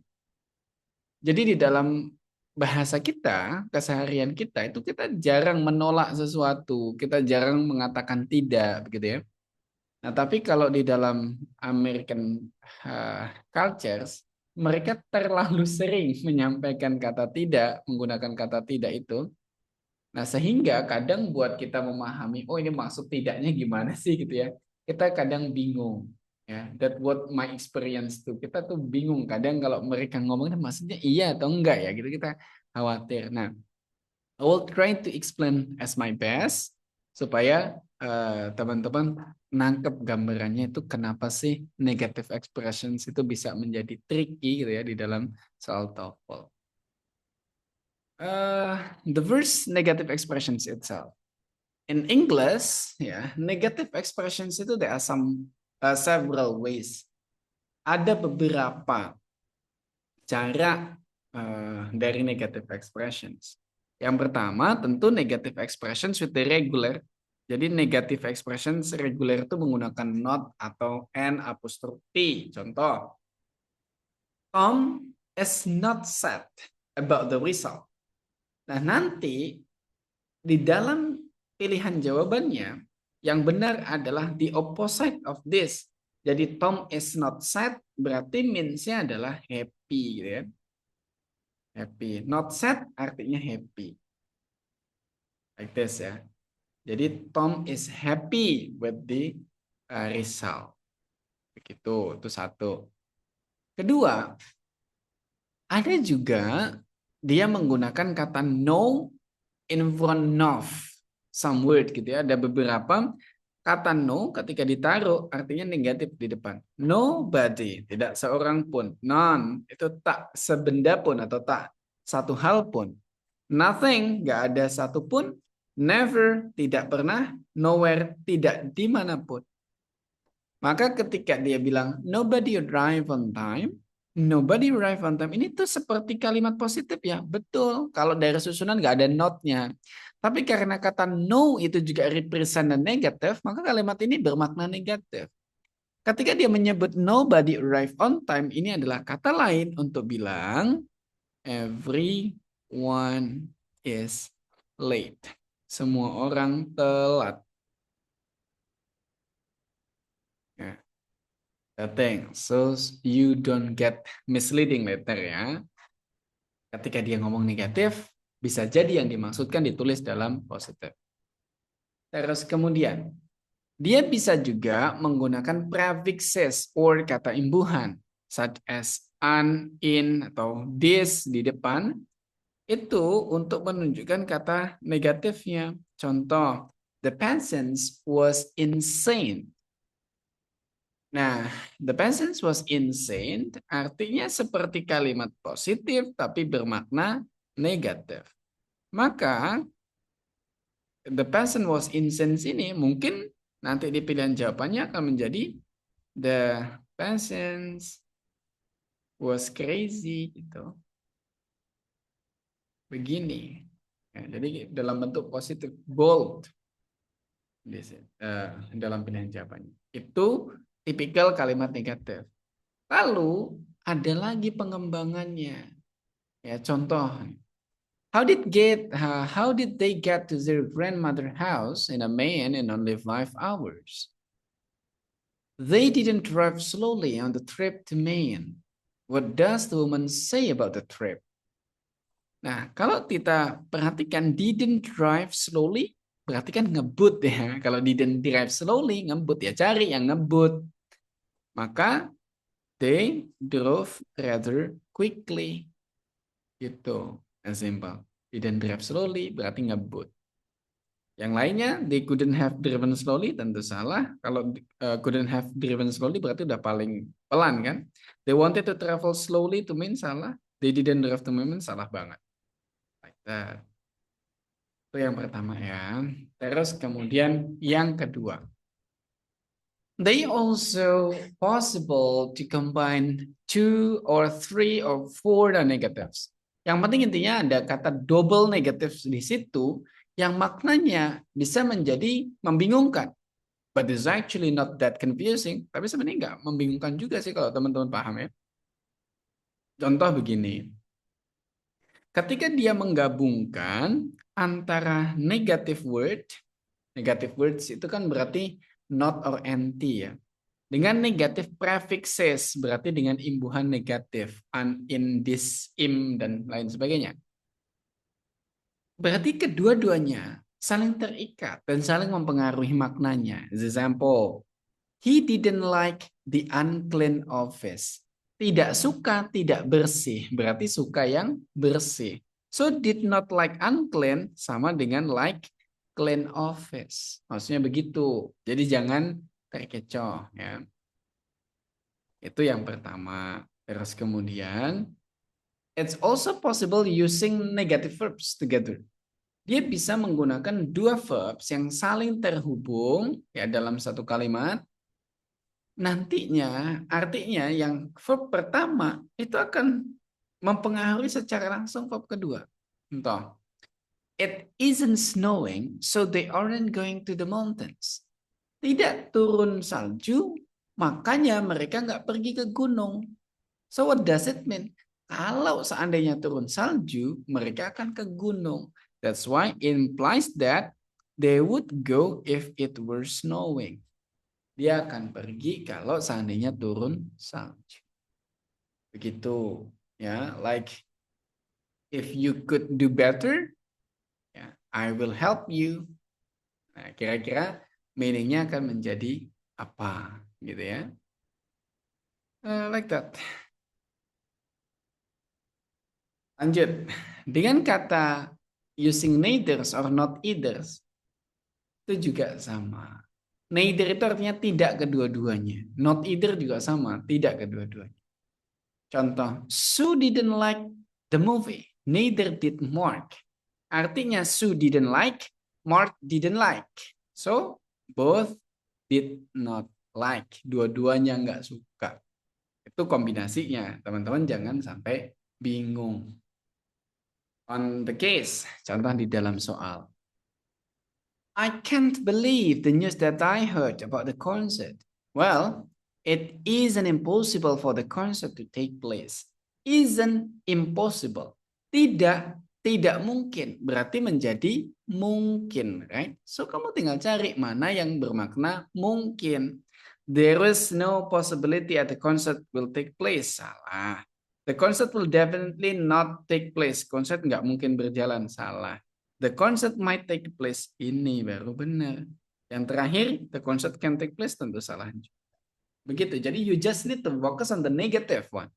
Jadi di dalam bahasa kita, keseharian kita itu kita jarang menolak sesuatu, kita jarang mengatakan tidak, begitu ya. Nah, tapi kalau di dalam American cultures, mereka terlalu sering menyampaikan kata tidak, menggunakan kata tidak itu. Nah, sehingga kadang buat kita memahami, oh ini maksud tidaknya gimana sih gitu ya. Kita kadang bingung. Ya, that what my experience tuh. Kita tuh bingung kadang kalau mereka ngomongnya maksudnya iya atau enggak ya gitu, kita khawatir. Nah, I will try to explain as my best supaya teman-teman nangkep gambarannya itu kenapa sih negative expressions itu bisa menjadi tricky gitu ya di dalam soal TOEFL. The first negative expressions itself. In English, ya, negative expressions itu there are several ways. Ada beberapa cara dari negative expressions. Yang pertama tentu negative expressions with the regular. Jadi negative expressions regular itu menggunakan not atau an apostrophe. Contoh, Tom is not sad about the result. Nah, nanti di dalam pilihan jawabannya yang benar adalah the opposite of this. Jadi Tom is not sad berarti means-nya adalah happy gitu ya. Happy. Not sad artinya happy. Like this ya. Jadi Tom is happy with the result. Begitu, itu satu. Kedua, ada juga dia menggunakan kata no in front of some word gitu ya. Ada beberapa kata no ketika ditaruh artinya negatif di depan. Nobody, tidak seorang pun. None, itu tak sebenda pun atau tak satu hal pun. Nothing, nggak ada satu pun. Never, tidak pernah. Nowhere, tidak dimanapun. Maka ketika dia bilang nobody arrive on time, nobody arrive on time, ini tuh seperti kalimat positif ya. Betul, kalau dari susunan nggak ada not-nya. Tapi karena kata no itu juga represent negatif, maka kalimat ini bermakna negatif. Ketika dia menyebut nobody arrive on time, ini adalah kata lain untuk bilang everyone is late. Semua orang telat. Ya. The thing, so you don't get misleading later ya. Ketika dia ngomong negatif, bisa jadi yang dimaksudkan ditulis dalam positif. Terus kemudian, dia bisa juga menggunakan prefixes or kata imbuhan, such as an, in, atau this di depan. Itu untuk menunjukkan kata negatifnya. Contoh, the peasant was insane. Nah, the peasant was insane artinya seperti kalimat positif tapi bermakna negatif. Maka, the peasant was insane ini mungkin nanti di pilihan jawabannya akan menjadi the peasant was crazy gitu. Begini. Ya, jadi dalam bentuk positif, bold. Dalam pilihan jawabannya. Itu tipikal kalimat negatif. Lalu ada lagi pengembangannya. Ya, contoh. How did they get to their grandmother's house in a Maine in only 5 hours? They didn't drive slowly on the trip to Maine. What does the woman say about the trip? Nah, kalau kita perhatikan didn't drive slowly, berarti kan ngebut ya. Kalau didn't drive slowly, ngebut ya, cari yang ngebut. Maka they drove rather quickly. Gitu, as simple. Didn't drive slowly berarti ngebut. Yang lainnya, they couldn't have driven slowly, tentu salah. Kalau couldn't have driven slowly berarti udah paling pelan kan. They wanted to travel slowly to mean salah. They didn't drive to mean salah banget. Like that. Itu yang pertama ya. Terus kemudian yang kedua. They also possible to combine 2 or 3 or 4 negatives. Yang penting intinya ada kata double negative di situ yang maknanya bisa menjadi membingungkan. But it's actually not that confusing. Tapi sebenarnya nggak membingungkan juga sih kalau teman-teman paham ya. Contoh begini. Ketika dia menggabungkan antara negative words itu kan berarti not or anti ya. Dengan negative prefixes berarti dengan imbuhan negatif, an, in, this, im, dan lain sebagainya. Berarti kedua-duanya saling terikat dan saling mempengaruhi maknanya. Example, he didn't like the unclean office. Tidak suka, tidak bersih. Berarti suka yang bersih. So, did not like unclean sama dengan like clean office. Maksudnya begitu. Jadi jangan terkecoh. Ya. Itu yang pertama. Terus kemudian, it's also possible using negative verbs together. Dia bisa menggunakan 2 verbs yang saling terhubung ya dalam satu kalimat. Nantinya artinya yang verb pertama itu akan mempengaruhi secara langsung verb kedua. Contoh, it isn't snowing, so they aren't going to the mountains. Tidak turun salju, makanya mereka nggak pergi ke gunung. So what does it mean? Kalau seandainya turun salju, mereka akan ke gunung. That's why it implies that they would go if it were snowing. Dia akan pergi kalau seandainya turun salju. Begitu, ya. Like, if you could do better, ya, I will help you. Nah, kira-kira meaningnya akan menjadi apa, gitu ya? Like that. Lanjut, dengan kata using neithers or not eithers, itu juga sama. Neither itu artinya tidak kedua-duanya. Not either juga sama, tidak kedua-duanya. Contoh, Sue didn't like the movie, neither did Mark. Artinya Sue didn't like, Mark didn't like. So, both did not like. Dua-duanya nggak suka. Itu kombinasinya. Teman-teman jangan sampai bingung. On the case, contoh di dalam soal. I can't believe the news that I heard about the concert. Well, it isn't impossible for the concert to take place. Isn't impossible. Tidak mungkin. Berarti menjadi mungkin, right? So, kamu tinggal cari mana yang bermakna mungkin. There is no possibility that the concert will take place. Salah. The concert will definitely not take place. Concert nggak mungkin berjalan. Salah. The concert might take place. Ini baru benar. Yang terakhir, the concert can take place, tentu salah. Begitu. Jadi you just need to focus on the negative one.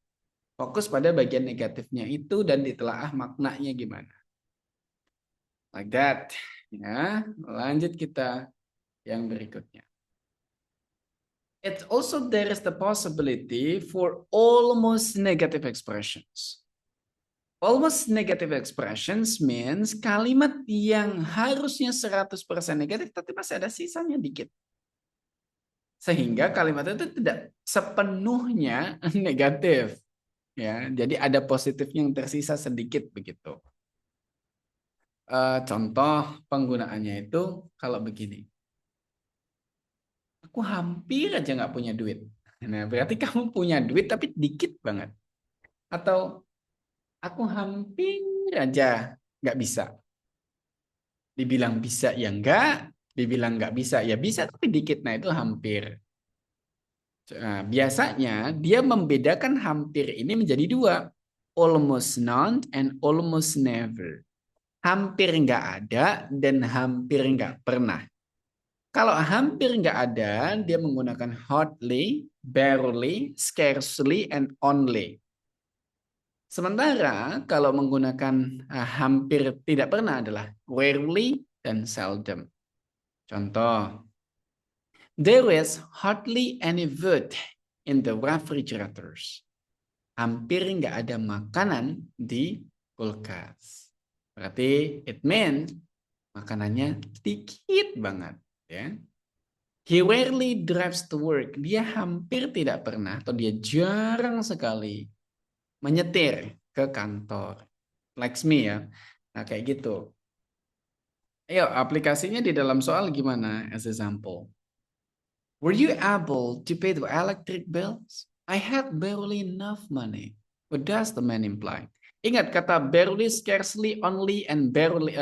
Fokus pada bagian negatifnya itu dan ditelaah maknanya gimana. Like that. Ya, lanjut kita yang berikutnya. It's also there is the possibility for almost negative expressions. Almost negative expressions means kalimat yang harusnya 100% negatif tapi masih ada sisanya dikit. Sehingga kalimat itu tidak sepenuhnya negatif. Ya, jadi ada positifnya yang tersisa sedikit begitu. Contoh penggunaannya itu kalau begini. Aku hampir aja nggak punya duit. Nah, berarti kamu punya duit tapi dikit banget. Atau aku hampir aja nggak bisa. Dibilang bisa ya enggak, dibilang nggak bisa ya bisa tapi dikit. Nah itu hampir. Nah, biasanya dia membedakan hampir ini menjadi dua. Almost none and almost never. Hampir nggak ada dan hampir nggak pernah. Kalau hampir nggak ada, dia menggunakan hardly, barely, scarcely, and only. Sementara kalau menggunakan hampir tidak pernah adalah rarely dan seldom. Contoh, there is hardly any food in the refrigerators. Hampir nggak ada makanan di kulkas. Berarti it means makanannya sedikit banget. Ya. He rarely drives to work. Dia hampir tidak pernah atau dia jarang sekali menyetir ke kantor. Like me ya. Nah kayak gitu. Ayo aplikasinya di dalam soal gimana as example. Were you able to pay the electric bills? I had barely enough money. What does the man imply? Ingat kata barely, scarcely, only, and barely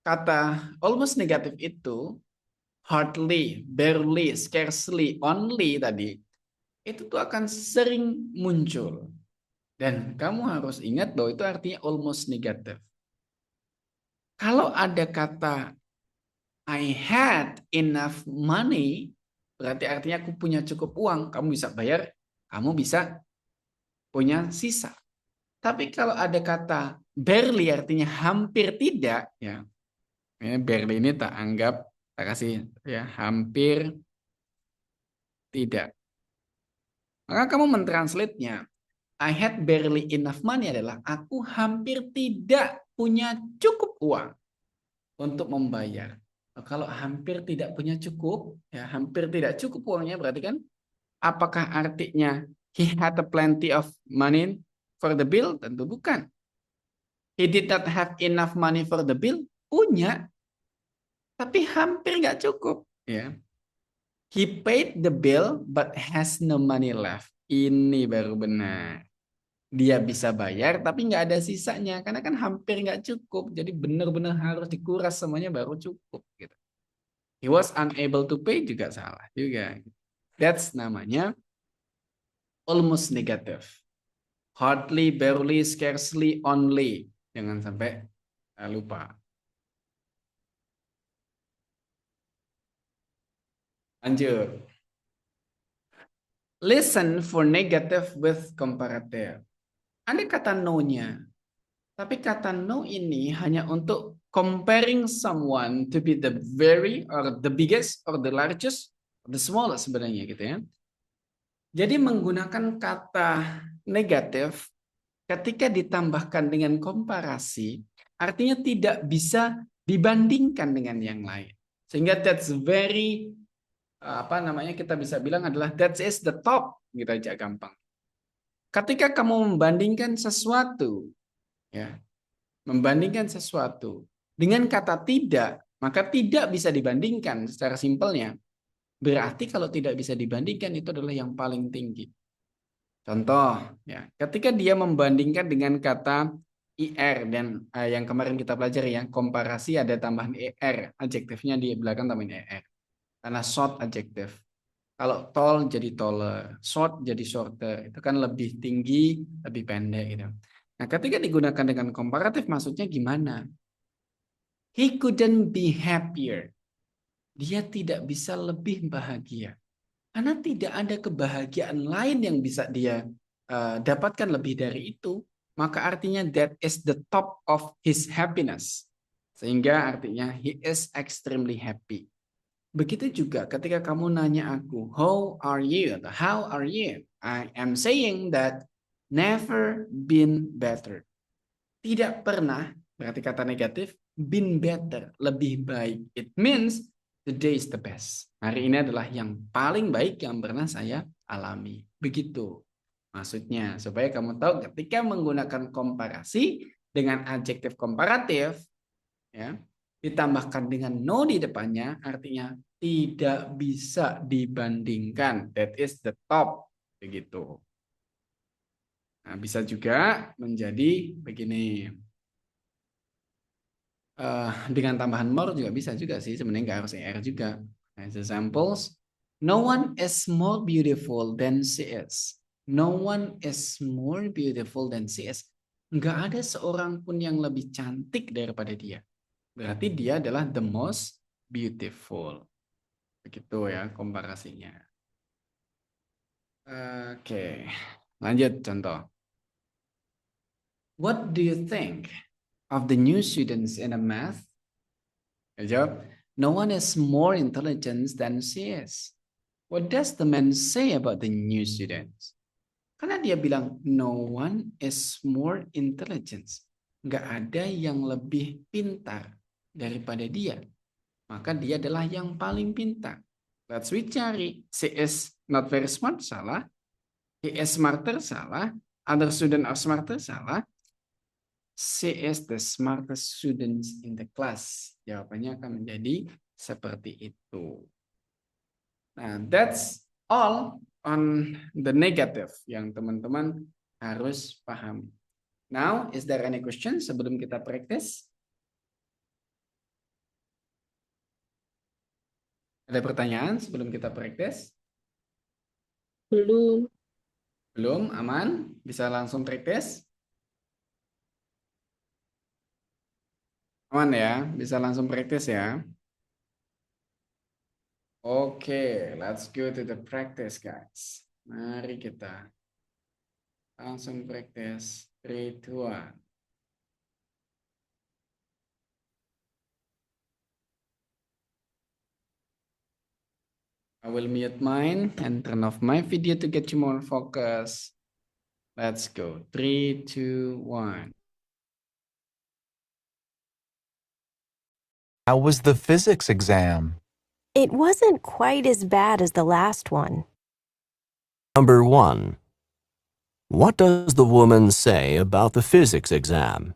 kata almost negatif itu hardly, barely, scarcely, only tadi itu tuh akan sering muncul. Dan kamu harus ingat bahwa itu artinya almost negatif. Kalau ada kata I had enough money, berarti artinya aku punya cukup uang, kamu bisa bayar, kamu bisa punya sisa. Tapi kalau ada kata barely artinya hampir tidak, ya barely ini tak anggap, tak kasih ya hampir tidak. Maka kamu mentranslate-nya, I had barely enough money adalah aku hampir tidak punya cukup uang untuk membayar. Kalau hampir tidak punya cukup, ya hampir tidak cukup uangnya berarti kan apakah artinya he had a plenty of money for the bill? Tentu bukan. He did not have enough money for the bill? Punya. Tapi hampir nggak cukup. Ya. He paid the bill but has no money left. Ini baru benar. Dia bisa bayar tapi nggak ada sisanya. Karena kan hampir nggak cukup. Jadi benar-benar harus dikuras semuanya baru cukup. Gitu. He was unable to pay juga salah juga. That's namanya almost negative. Hardly, barely, scarcely, only. Jangan sampai lupa. Lanjut. Listen for negative with comparative. Ada kata no-nya. Tapi kata no ini hanya untuk comparing someone to be the very or the biggest or the largest or the smallest sebenarnya gitu ya. Jadi menggunakan kata negatif ketika ditambahkan dengan komparasi artinya tidak bisa dibandingkan dengan yang lain. Sehingga that's very kita bisa bilang adalah that is the top gitu aja gampang. Ketika kamu membandingkan sesuatu ya, membandingkan sesuatu dengan kata tidak, maka tidak bisa dibandingkan secara simpelnya. Berarti kalau tidak bisa dibandingkan itu adalah yang paling tinggi. Contoh, ya, ketika dia membandingkan dengan kata IR dan yang kemarin kita pelajari ya, komparasi ada tambahan ER, adjektifnya di belakang tambahin ER. Karena short adjektif. Kalau tall jadi taller, short jadi shorter. Itu kan lebih tinggi, lebih pendek gitu. Nah, ketika digunakan dengan komparatif maksudnya gimana? He couldn't be happier. Dia tidak bisa lebih bahagia. Karena tidak ada kebahagiaan lain yang bisa dia dapatkan lebih dari itu. Maka artinya that is the top of his happiness. Sehingga artinya he is extremely happy. Begitu juga ketika kamu nanya aku, how are you? Atau how are you? I am saying that never been better. Tidak pernah, berarti kata negatif, been better, lebih baik. It means the day is the best. Hari ini adalah yang paling baik yang pernah saya alami. Begitu maksudnya, supaya kamu tahu ketika menggunakan komparasi dengan adjektif komparatif, ya, ditambahkan dengan no di depannya, artinya tidak bisa dibandingkan. That is the top. Begitu. Nah, bisa juga menjadi begini. Dengan tambahan more juga bisa juga sih. Sebenarnya nggak harus er juga. As examples, no one is more beautiful than she is. No one is more beautiful than she is. Nggak ada seorang pun yang lebih cantik daripada dia. Berarti dia adalah the most beautiful. Begitu ya komparasinya. Oke, lanjut contoh. What do you think of the new students in a math? Jawab, no one is more intelligent than she is. What does the man say about the new students? Karena dia bilang, no one is more intelligent. Nggak ada yang lebih pintar daripada dia. Maka dia adalah yang paling pintar. Let's we cari. She is not very smart, salah. He is smarter, salah. Other student are smarter, salah. She is the smartest students in the class. Jawabannya akan menjadi seperti itu. Nah, that's all on the negative yang teman-teman harus pahami. Now, is there any question sebelum kita praktis? Ada pertanyaan sebelum kita praktis? Belum. Belum, aman? Bisa langsung praktis? Aman ya, bisa langsung praktis ya. Oke, let's go to the practice guys. Mari kita langsung praktis. 3, 2, 1. I will mute mine and turn off my video to get you more focus. Let's go. 3, 2, 1. How was the physics exam? It wasn't quite as bad as the last one. Number 1. What does the woman say about the physics exam?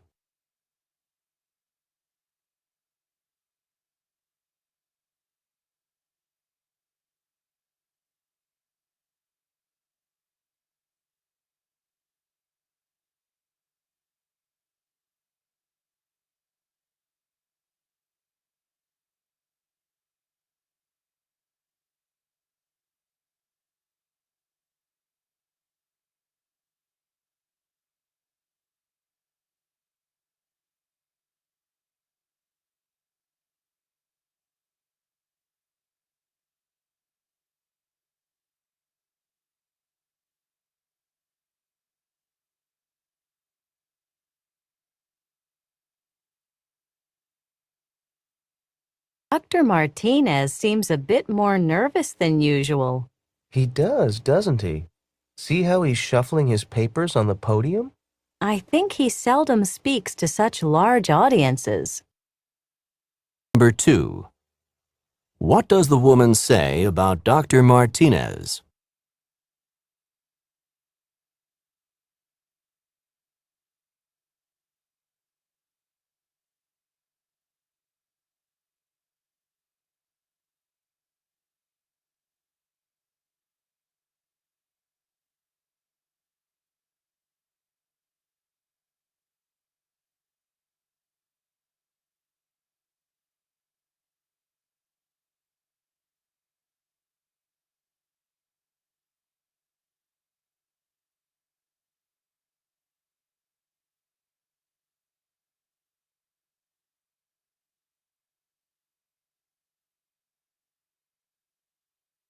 Dr. Martinez seems a bit more nervous than usual. He does, doesn't he? See how he's shuffling his papers on the podium? I think he seldom speaks to such large audiences. Number 2. What does the woman say about Dr. Martinez?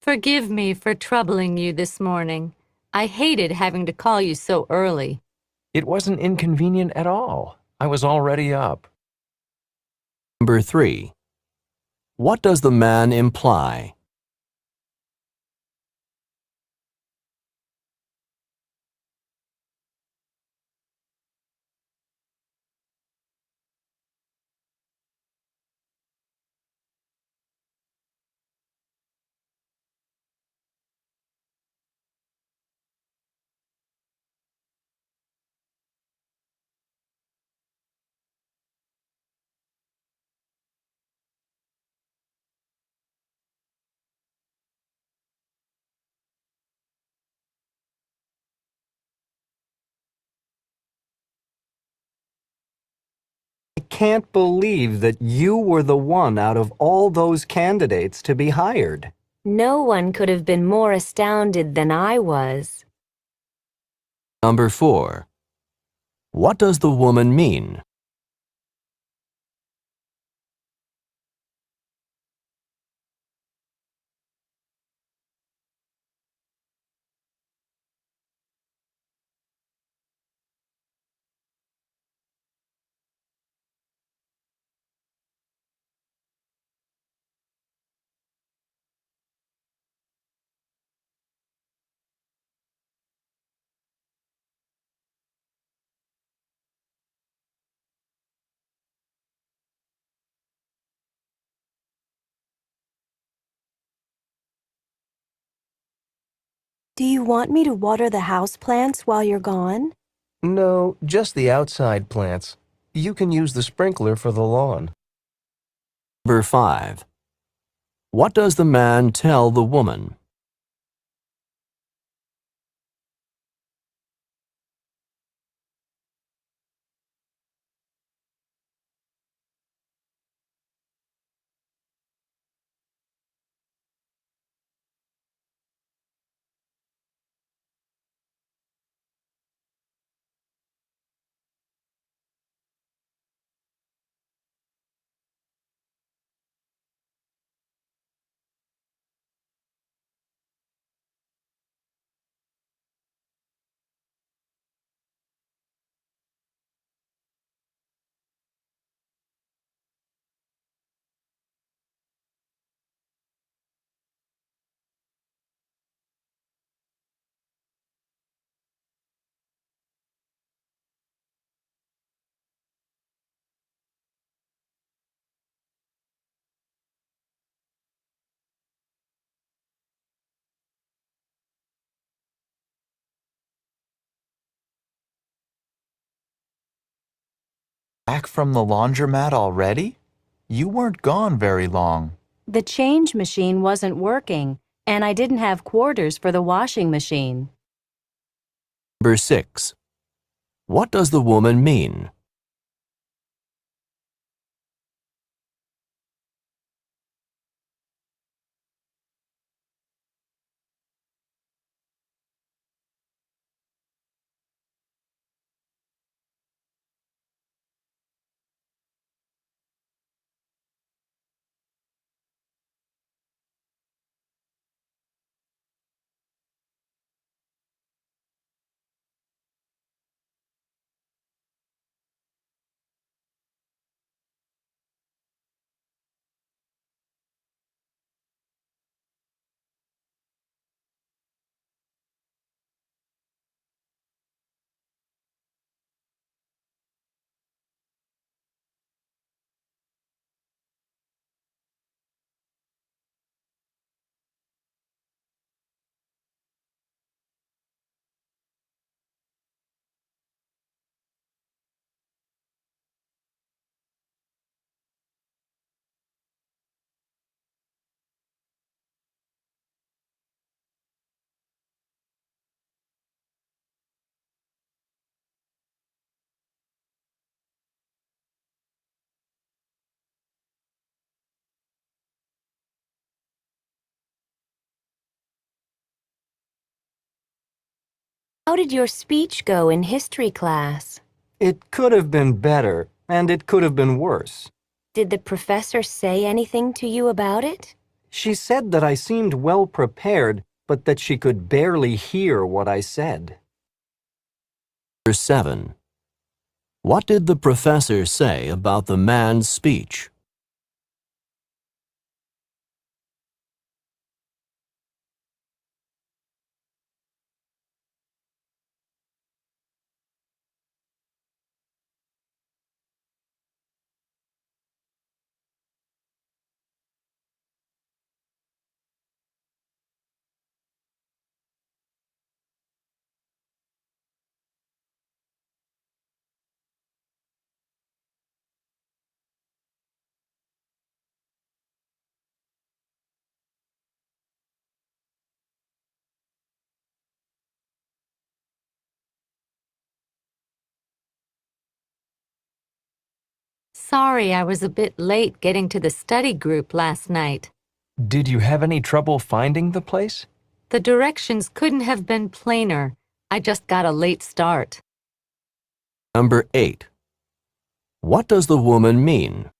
Forgive me for troubling you this morning. I hated having to call you so early. It wasn't inconvenient at all. I was already up. Number 3. What does the man imply? I can't believe that you were the one out of all those candidates to be hired. No one could have been more astounded than I was. Number 4. What does the woman mean? Do you want me to water the houseplants while you're gone? No, just the outside plants. You can use the sprinkler for the lawn. Number 5. What does the man tell the woman? Back from the laundromat already? You weren't gone very long. The change machine wasn't working, and I didn't have quarters for the washing machine. Number 6. What does the woman mean? How did your speech go in history class? It could have been better, and it could have been worse. Did the professor say anything to you about it? She said that I seemed well prepared, but that she could barely hear what I said. Number 7. What did the professor say about the man's speech? Sorry I was a bit late getting to the study group last night. Did you have any trouble finding the place? The directions couldn't have been plainer. I just got a late start. Number 8. What does the woman mean?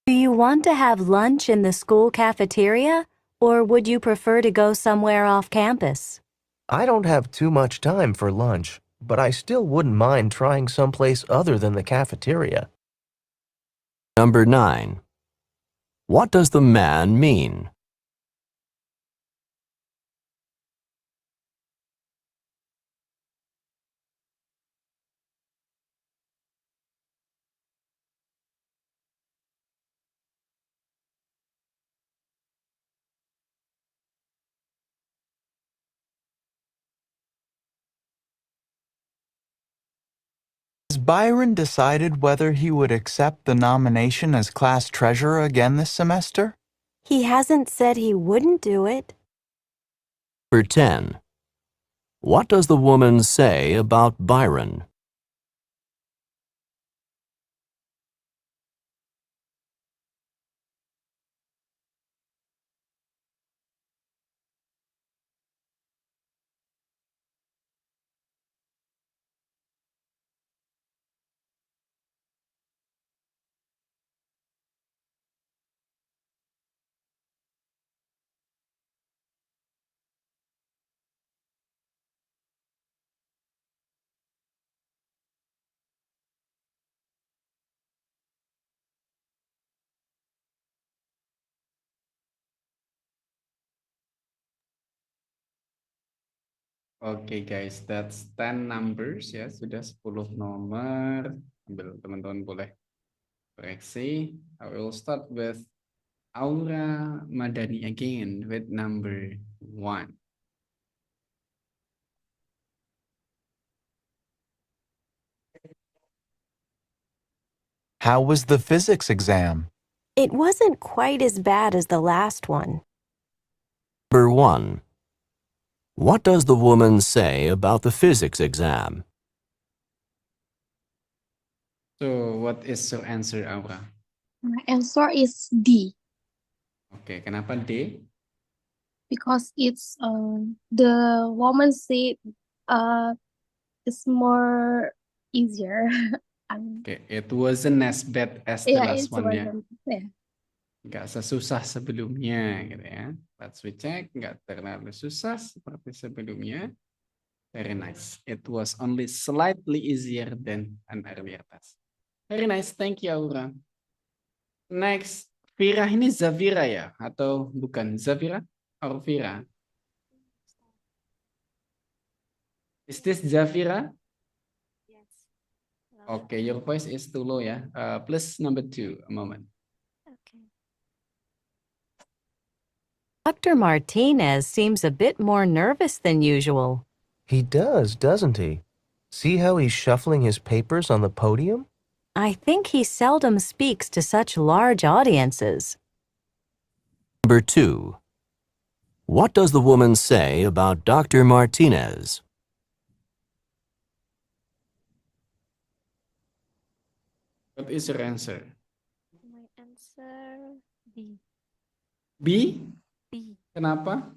Do you want to have lunch in the school cafeteria, or would you prefer to go somewhere off campus? I don't have too much time for lunch, but I still wouldn't mind trying someplace other than the cafeteria. Number 9. What does the man mean? Has Byron decided whether he would accept the nomination as class treasurer again this semester? He hasn't said he wouldn't do it. Number 10. What does the woman say about Byron? Oke guys, that's 10 numbers ya, sudah 10 nomor. Ambil teman-teman boleh koreksi. I will start with Aura Madani again with number 1. How was the physics exam? It wasn't quite as bad as the last one. Number 1. What does the woman say about the physics exam? So, what is your answer, Aura? My answer is D Oke, kenapa D? because it's the woman said it's more easier. Oke, it wasn't as bad as the Yeah, last it's one ya. yeah. Nggak sesusah sebelumnya gitu ya. Let's recheck, nggak terlalu susah seperti sebelumnya. Very nice. It was only slightly easier than an earlier task. Very nice. Thank you, Aura. Next, Vira ini Zavira ya? Atau bukan? Zavira or Vira? Is this Zavira? Yes. Okay, your voice is too low ya. Please number 2, a moment. Okay. Dr. Martinez seems a bit more nervous than usual. He does, doesn't he? See how he's shuffling his papers on the podium? I think he seldom speaks to such large audiences. Number 2. What does the woman say about Dr. Martinez? What is your answer? My answer D. B? D. Kenapa?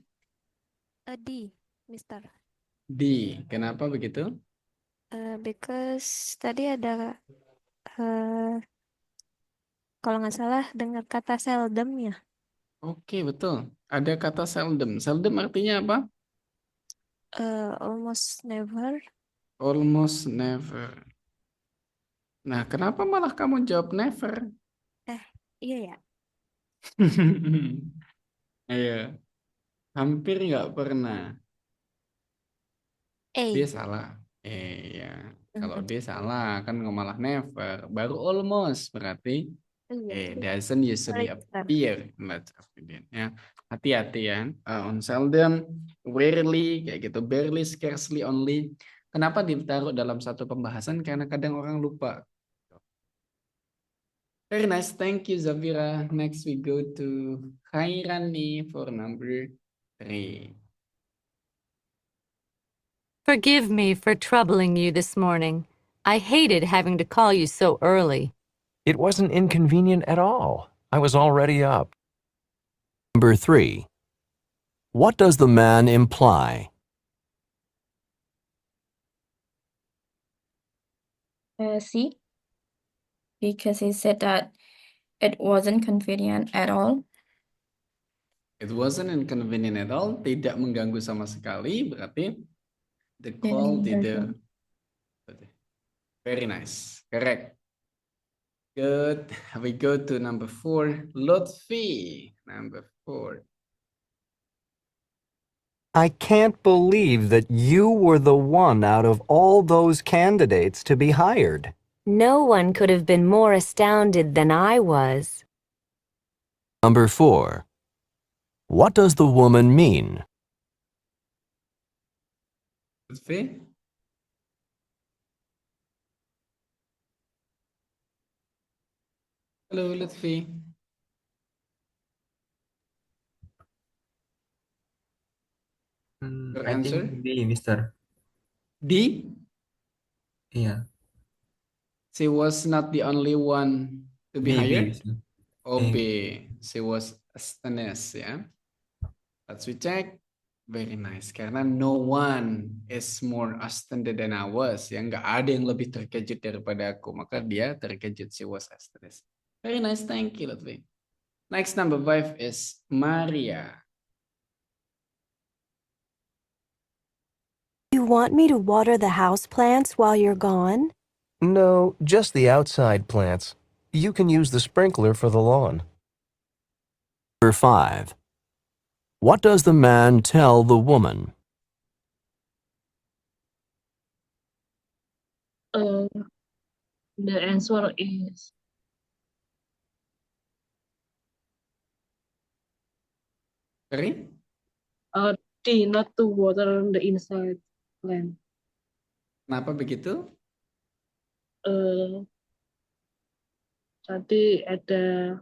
D, Mister. D. Kenapa begitu? Because tadi ada kalau nggak salah dengar kata seldom ya. Oke, betul. Ada kata seldom. Seldom artinya apa? Almost never. Almost never. Nah, kenapa malah kamu jawab never? Iya ya. Ayo. Hampir nggak pernah. Dia salah. Iya. Kalau dia salah, kan malah never. Baru almost. Berarti doesn't usually appear. Ya. Hati-hati ya. On seldom, rarely, kayak gitu. Barely, scarcely, only. Kenapa ditaruh dalam satu pembahasan? Karena kadang orang lupa. Very nice. Thank you, Zavira. Next we go to Khairani for number 3. Forgive me for troubling you this morning. I hated having to call you so early. It wasn't inconvenient at all. I was already up. Number 3. What does the man imply? C. Because he said that it wasn't convenient at all. It wasn't inconvenient at all. Tidak mengganggu sama sekali. Berarti the call didn't. Very nice. Correct. Good. We go to number 4. Lutfi. Number 4. I can't believe that you were the one out of all those candidates to be hired. No one could have been more astounded than I was. Number 4. What does the woman mean? Lutfi? Hello, Lutfi. Your I answer? think D, Mister. D? Iya. She was not the only one to be B, hired? Mister. Oh, B. She was astonished, ya. Let's check. Very nice. Karena no one is more astounded than I was. Ya, nggak ada yang lebih terkejut daripada aku. Maka dia terkejut. She was astonished. Very nice. Thank you, Lutfi. Next, number 5 is Maria. You want me to water the houseplants while you're gone? No, just the outside plants. You can use the sprinkler for the lawn. Number 5. What does the man tell the woman? The answer is Sorry? D, not to water the inside plant. Kenapa begitu? Tadi ada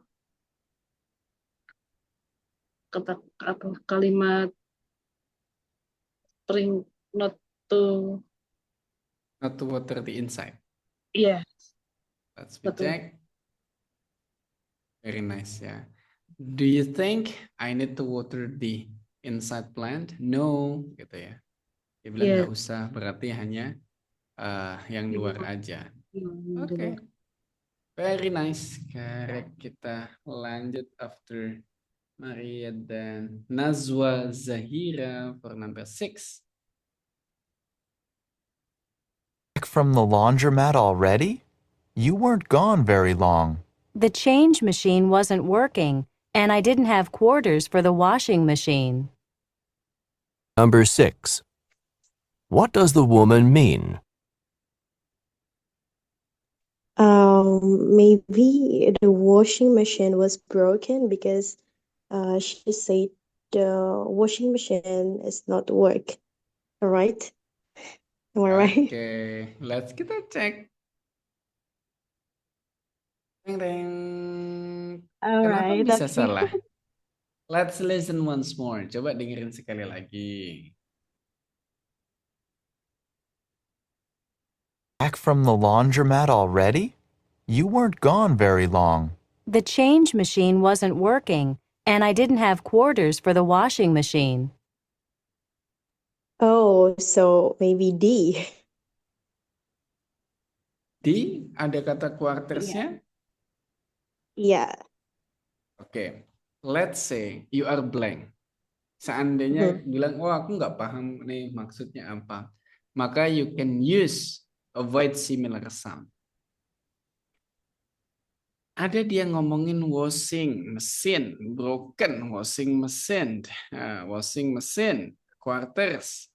kalimat string not to water the inside. Yes. Let's Betul. check. Very nice, ya. Do you think I need to water the inside plant? No, gitu ya. Dia bilang nggak usah, berarti hanya yang luar aja. Oke. Very nice. Correct. Kita lanjut after Maria dan Nazwa Zahira for number 6. Back from the laundromat already? You weren't gone very long. The change machine wasn't working, and I didn't have quarters for the washing machine. Number 6. What does the woman mean? Maybe the washing machine was broken because she said the washing machine is not work. All right? Am I right? Oke, let's kita cek. Deng, deng. All Kenapa right, bisa let's see. salah? Let's listen once more. Coba dengerin sekali lagi. Back from the laundromat already? You weren't gone very long. The change machine wasn't working, and I didn't have quarters for the washing machine. Oh, so maybe D. D, ada kata quartersnya? Yeah. Oke, let's say you are blank. Seandainya bilang, oh aku nggak paham nih maksudnya apa. Maka you can use avoid similar sound. Ada dia ngomongin washing machine, broken washing machine, washing machine, quarters.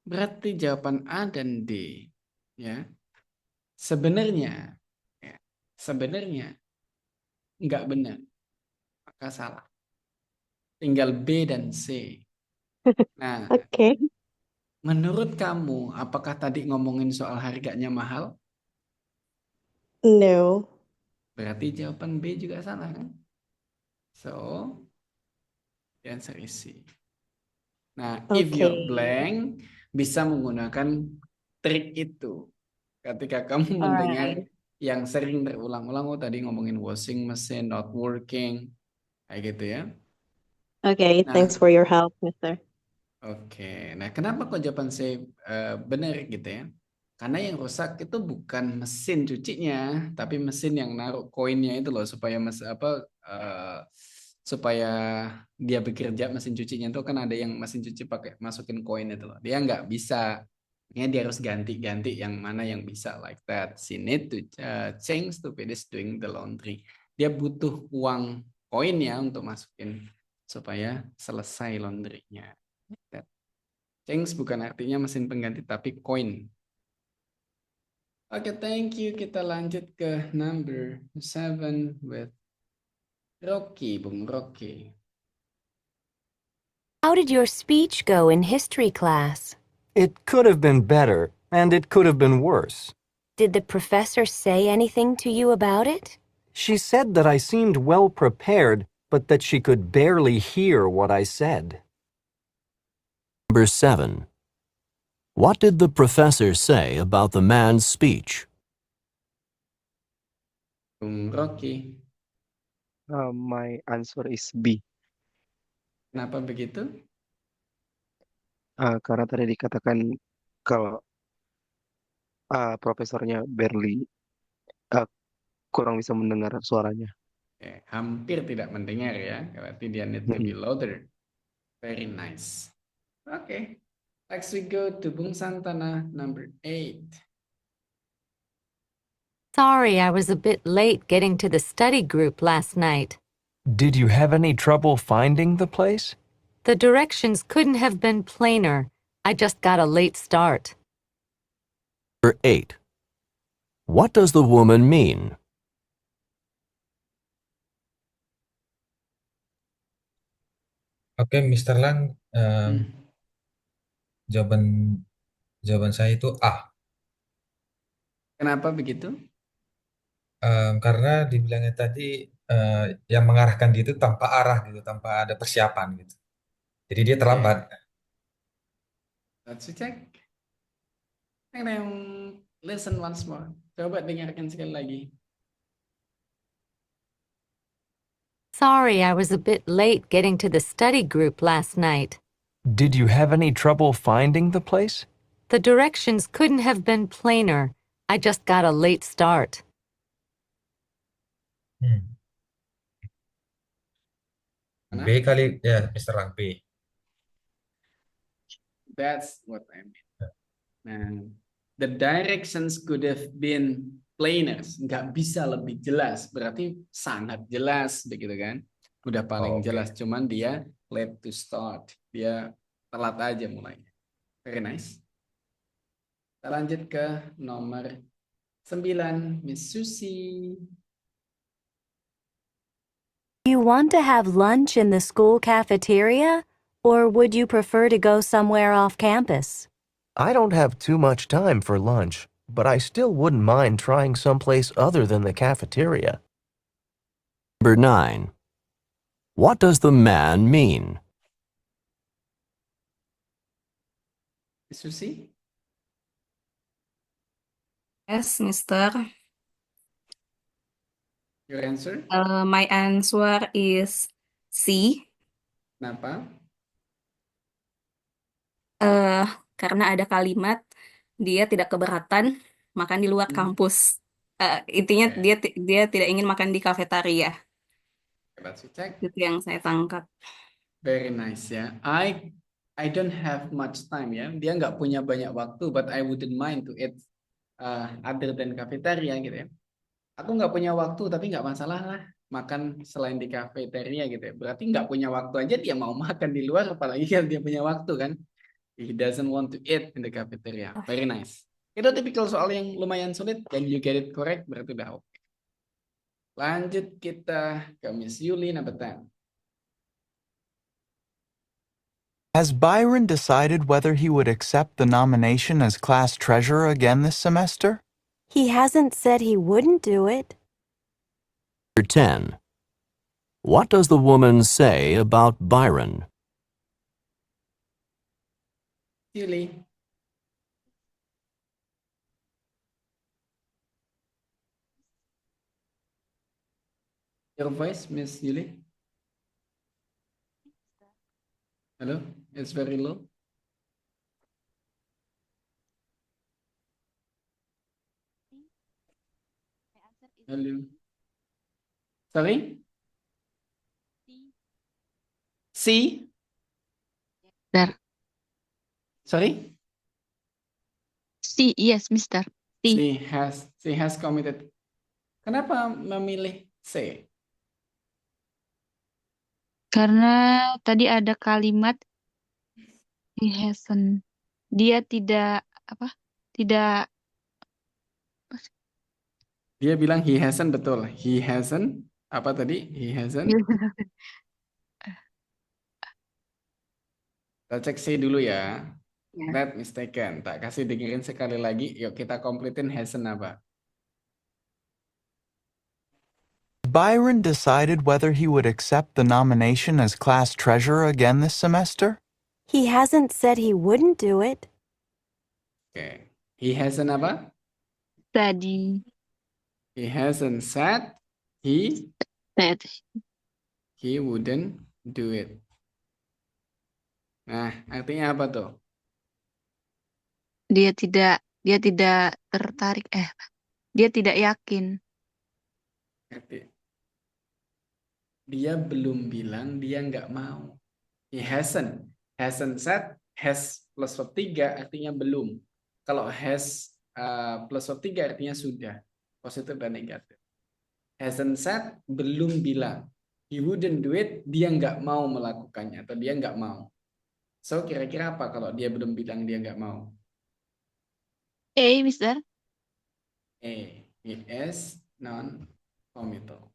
Berarti jawaban A dan D. Ya, sebenarnya nggak benar, maka salah. Tinggal B dan C. Nah, Oke. menurut kamu, apakah tadi ngomongin soal harganya mahal? No. Berarti jawaban B juga salah kan? So, the answer is C. Nah, if you're Okay. blank, bisa menggunakan trik itu. Ketika kamu mendengar Alright. yang sering berulang-ulang, oh tadi ngomongin washing machine not working, kayak gitu ya. Okay, Nah, thanks for your help, Mister. Oke, nah kenapa kok jawaban C benar gitu ya? Karena yang rusak itu bukan mesin cucinya, tapi mesin yang naruh koinnya itu loh supaya supaya dia bekerja mesin cucinya itu kan ada yang mesin cuci pakai masukin koin itu loh. Dia nggak bisa, makanya dia harus ganti-ganti yang mana yang bisa like that. She need to change to finish doing the laundry. Dia butuh uang koin ya untuk masukin supaya selesai laundrynya. Change bukan artinya mesin pengganti tapi koin. Oke, thank you. Kita lanjut ke number 7 with Rocky, Bung Rocky. How did your speech go in history class? It could have been better, and it could have been worse. Did the professor say anything to you about it? She said that I seemed well prepared, but that she could barely hear what I said. Number 7. What did the professor say about the man's speech? Bung Rocky. My answer is B. Kenapa begitu? Karena tadi dikatakan kalau profesornya barely kurang bisa mendengar suaranya. Hampir tidak mendengar ya. Berarti dia need to be louder. Very nice. Okay. Next we go to Bung Santana, number 8. Sorry, I was a bit late getting to the study group last night. Did you have any trouble finding the place? The directions couldn't have been plainer. I just got a late start. Number 8. What does the woman mean? Oke, Mr. Lang, jawaban saya itu A. Kenapa begitu? Karena dibilangnya tadi yang mengarahkan dia itu tanpa arah gitu, tanpa ada persiapan gitu. Jadi dia terlambat. Let's check. Listen once more. Coba dengarkan sekali lagi. Sorry, I was a bit late getting to the study group last night. Did you have any trouble finding the place? The directions couldn't have been plainer. I just got a late start. B kali ya, Mr. Lang, B. That's what I mean. Nah, the directions could have been plainest, nggak bisa lebih jelas, berarti sangat jelas begitu kan? Udah paling Oke. jelas, cuman dia late to start, dia telat aja mulainya. Very nice. Kita lanjut ke nomor 9, Miss Susi. Do you want to have lunch in the school cafeteria, or would you prefer to go somewhere off campus? I don't have too much time for lunch, but I still wouldn't mind trying someplace other than the cafeteria. Number 9. What does the man mean? Miss Susi? Yes, Mister. Your answer? My answer is C. Kenapa? Karena ada kalimat dia tidak keberatan makan di luar kampus. Intinya dia tidak ingin makan di kafetaria. Let's check. Itu yang saya tangkap. Very nice ya. I don't have much time ya. Dia nggak punya banyak waktu, but I wouldn't mind to eat other than cafeteria gitu ya. Aku nggak punya waktu, tapi nggak masalah lah makan selain di cafeteria gitu ya. Berarti nggak punya waktu aja dia mau makan di luar, apalagi kan dia punya waktu kan. He doesn't want to eat in the cafeteria. Very nice. Itu tipikal soal yang lumayan sulit dan you get it correct, berarti udah oke. Lanjut kita ke Miss Yuli, number 10. Has Byron decided whether he would accept the nomination as class treasurer again this semester? He hasn't said he wouldn't do it. Number 10. What does the woman say about Byron? Yuli. Your voice, Miss Yuli. Hello, it's very low. Hello. Sorry? C? Mister. Sorry? C, yes, Mister. C. She has committed. Kenapa memilih C? Karena tadi ada kalimat he hasn't. Dia tidak apa? Tidak Dia bilang he hasn't, betul. He hasn't. Apa tadi? He hasn't. Kita cek C dulu ya. That mistaken. Tak kasih dengerin sekali lagi. Yuk kita kompletin hasn't apa. Byron decided whether he would accept the nomination as class treasurer again this semester? He hasn't said he wouldn't do it. Oke. He hasn't apa? tadi. He hasn't said he wouldn't do it. Nah, artinya apa tuh? Dia tidak tertarik. Dia tidak yakin. Dia belum bilang dia nggak mau. He hasn't said, has plus verb 3 artinya belum. Kalau has plus verb 3 artinya sudah, positif dan negatif. Hasn't said, belum bilang. He wouldn't do it, dia nggak mau melakukannya atau dia nggak mau. So kira-kira apa kalau dia belum bilang dia nggak mau? Mister. He is non-committal.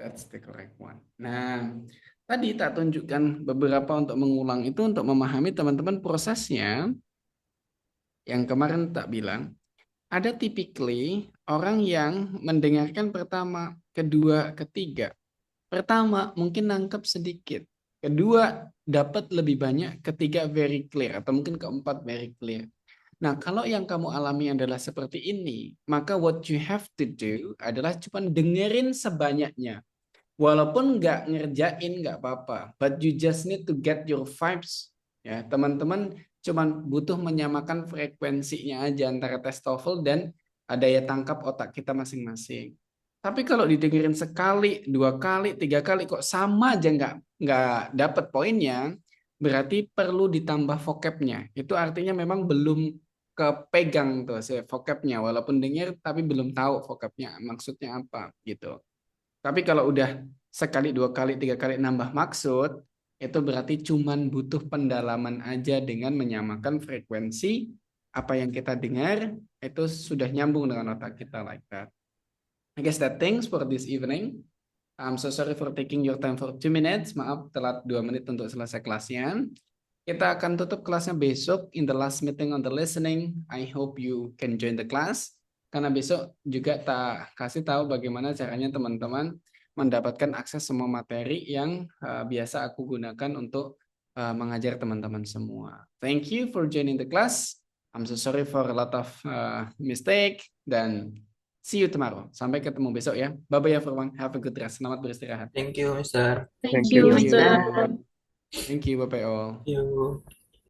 That's the correct one. Nah, tadi tak tunjukkan beberapa untuk mengulang itu untuk memahami teman-teman prosesnya. Yang kemarin tak bilang, ada typically orang yang mendengarkan pertama, kedua, ketiga. Pertama mungkin nangkep sedikit. Kedua dapat lebih banyak, ketiga very clear atau mungkin keempat very clear. Nah, kalau yang kamu alami adalah seperti ini, maka what you have to do adalah cuma dengerin sebanyaknya. Walaupun nggak ngerjain nggak apa-apa, but you just need to get your vibes. Ya, teman-teman cuma butuh menyamakan frekuensinya aja antara tes TOEFL dan daya tangkap otak kita masing-masing. Tapi kalau didengerin sekali, 2 kali, 3 kali kok sama aja nggak dapat poinnya, berarti perlu ditambah vocabnya. Itu artinya memang belum kepegang tuh si vocabnya, walaupun dengar tapi belum tahu vocabnya maksudnya apa gitu. Tapi kalau udah sekali, 2 kali, 3 kali nambah maksud, itu berarti cuman butuh pendalaman aja dengan menyamakan frekuensi apa yang kita dengar, itu sudah nyambung dengan otak kita like that. I guess that things for this evening. I'm so sorry for taking your time for 2 minutes. Maaf telat 2 menit untuk selesai kelasnya. Kita akan tutup kelasnya besok in the last meeting on the listening. I hope you can join the class. Karena besok juga tak kasih tahu bagaimana caranya teman-teman mendapatkan akses semua materi yang biasa aku gunakan untuk mengajar teman-teman semua. Thank you for joining the class. I'm so sorry for a lot of mistake dan see you tomorrow. Sampai ketemu besok ya. Bye-bye everyone. Have a good rest. Selamat beristirahat. Thank you, Mister. Thank you, Mister. Thank you, Bapak all. Thank you.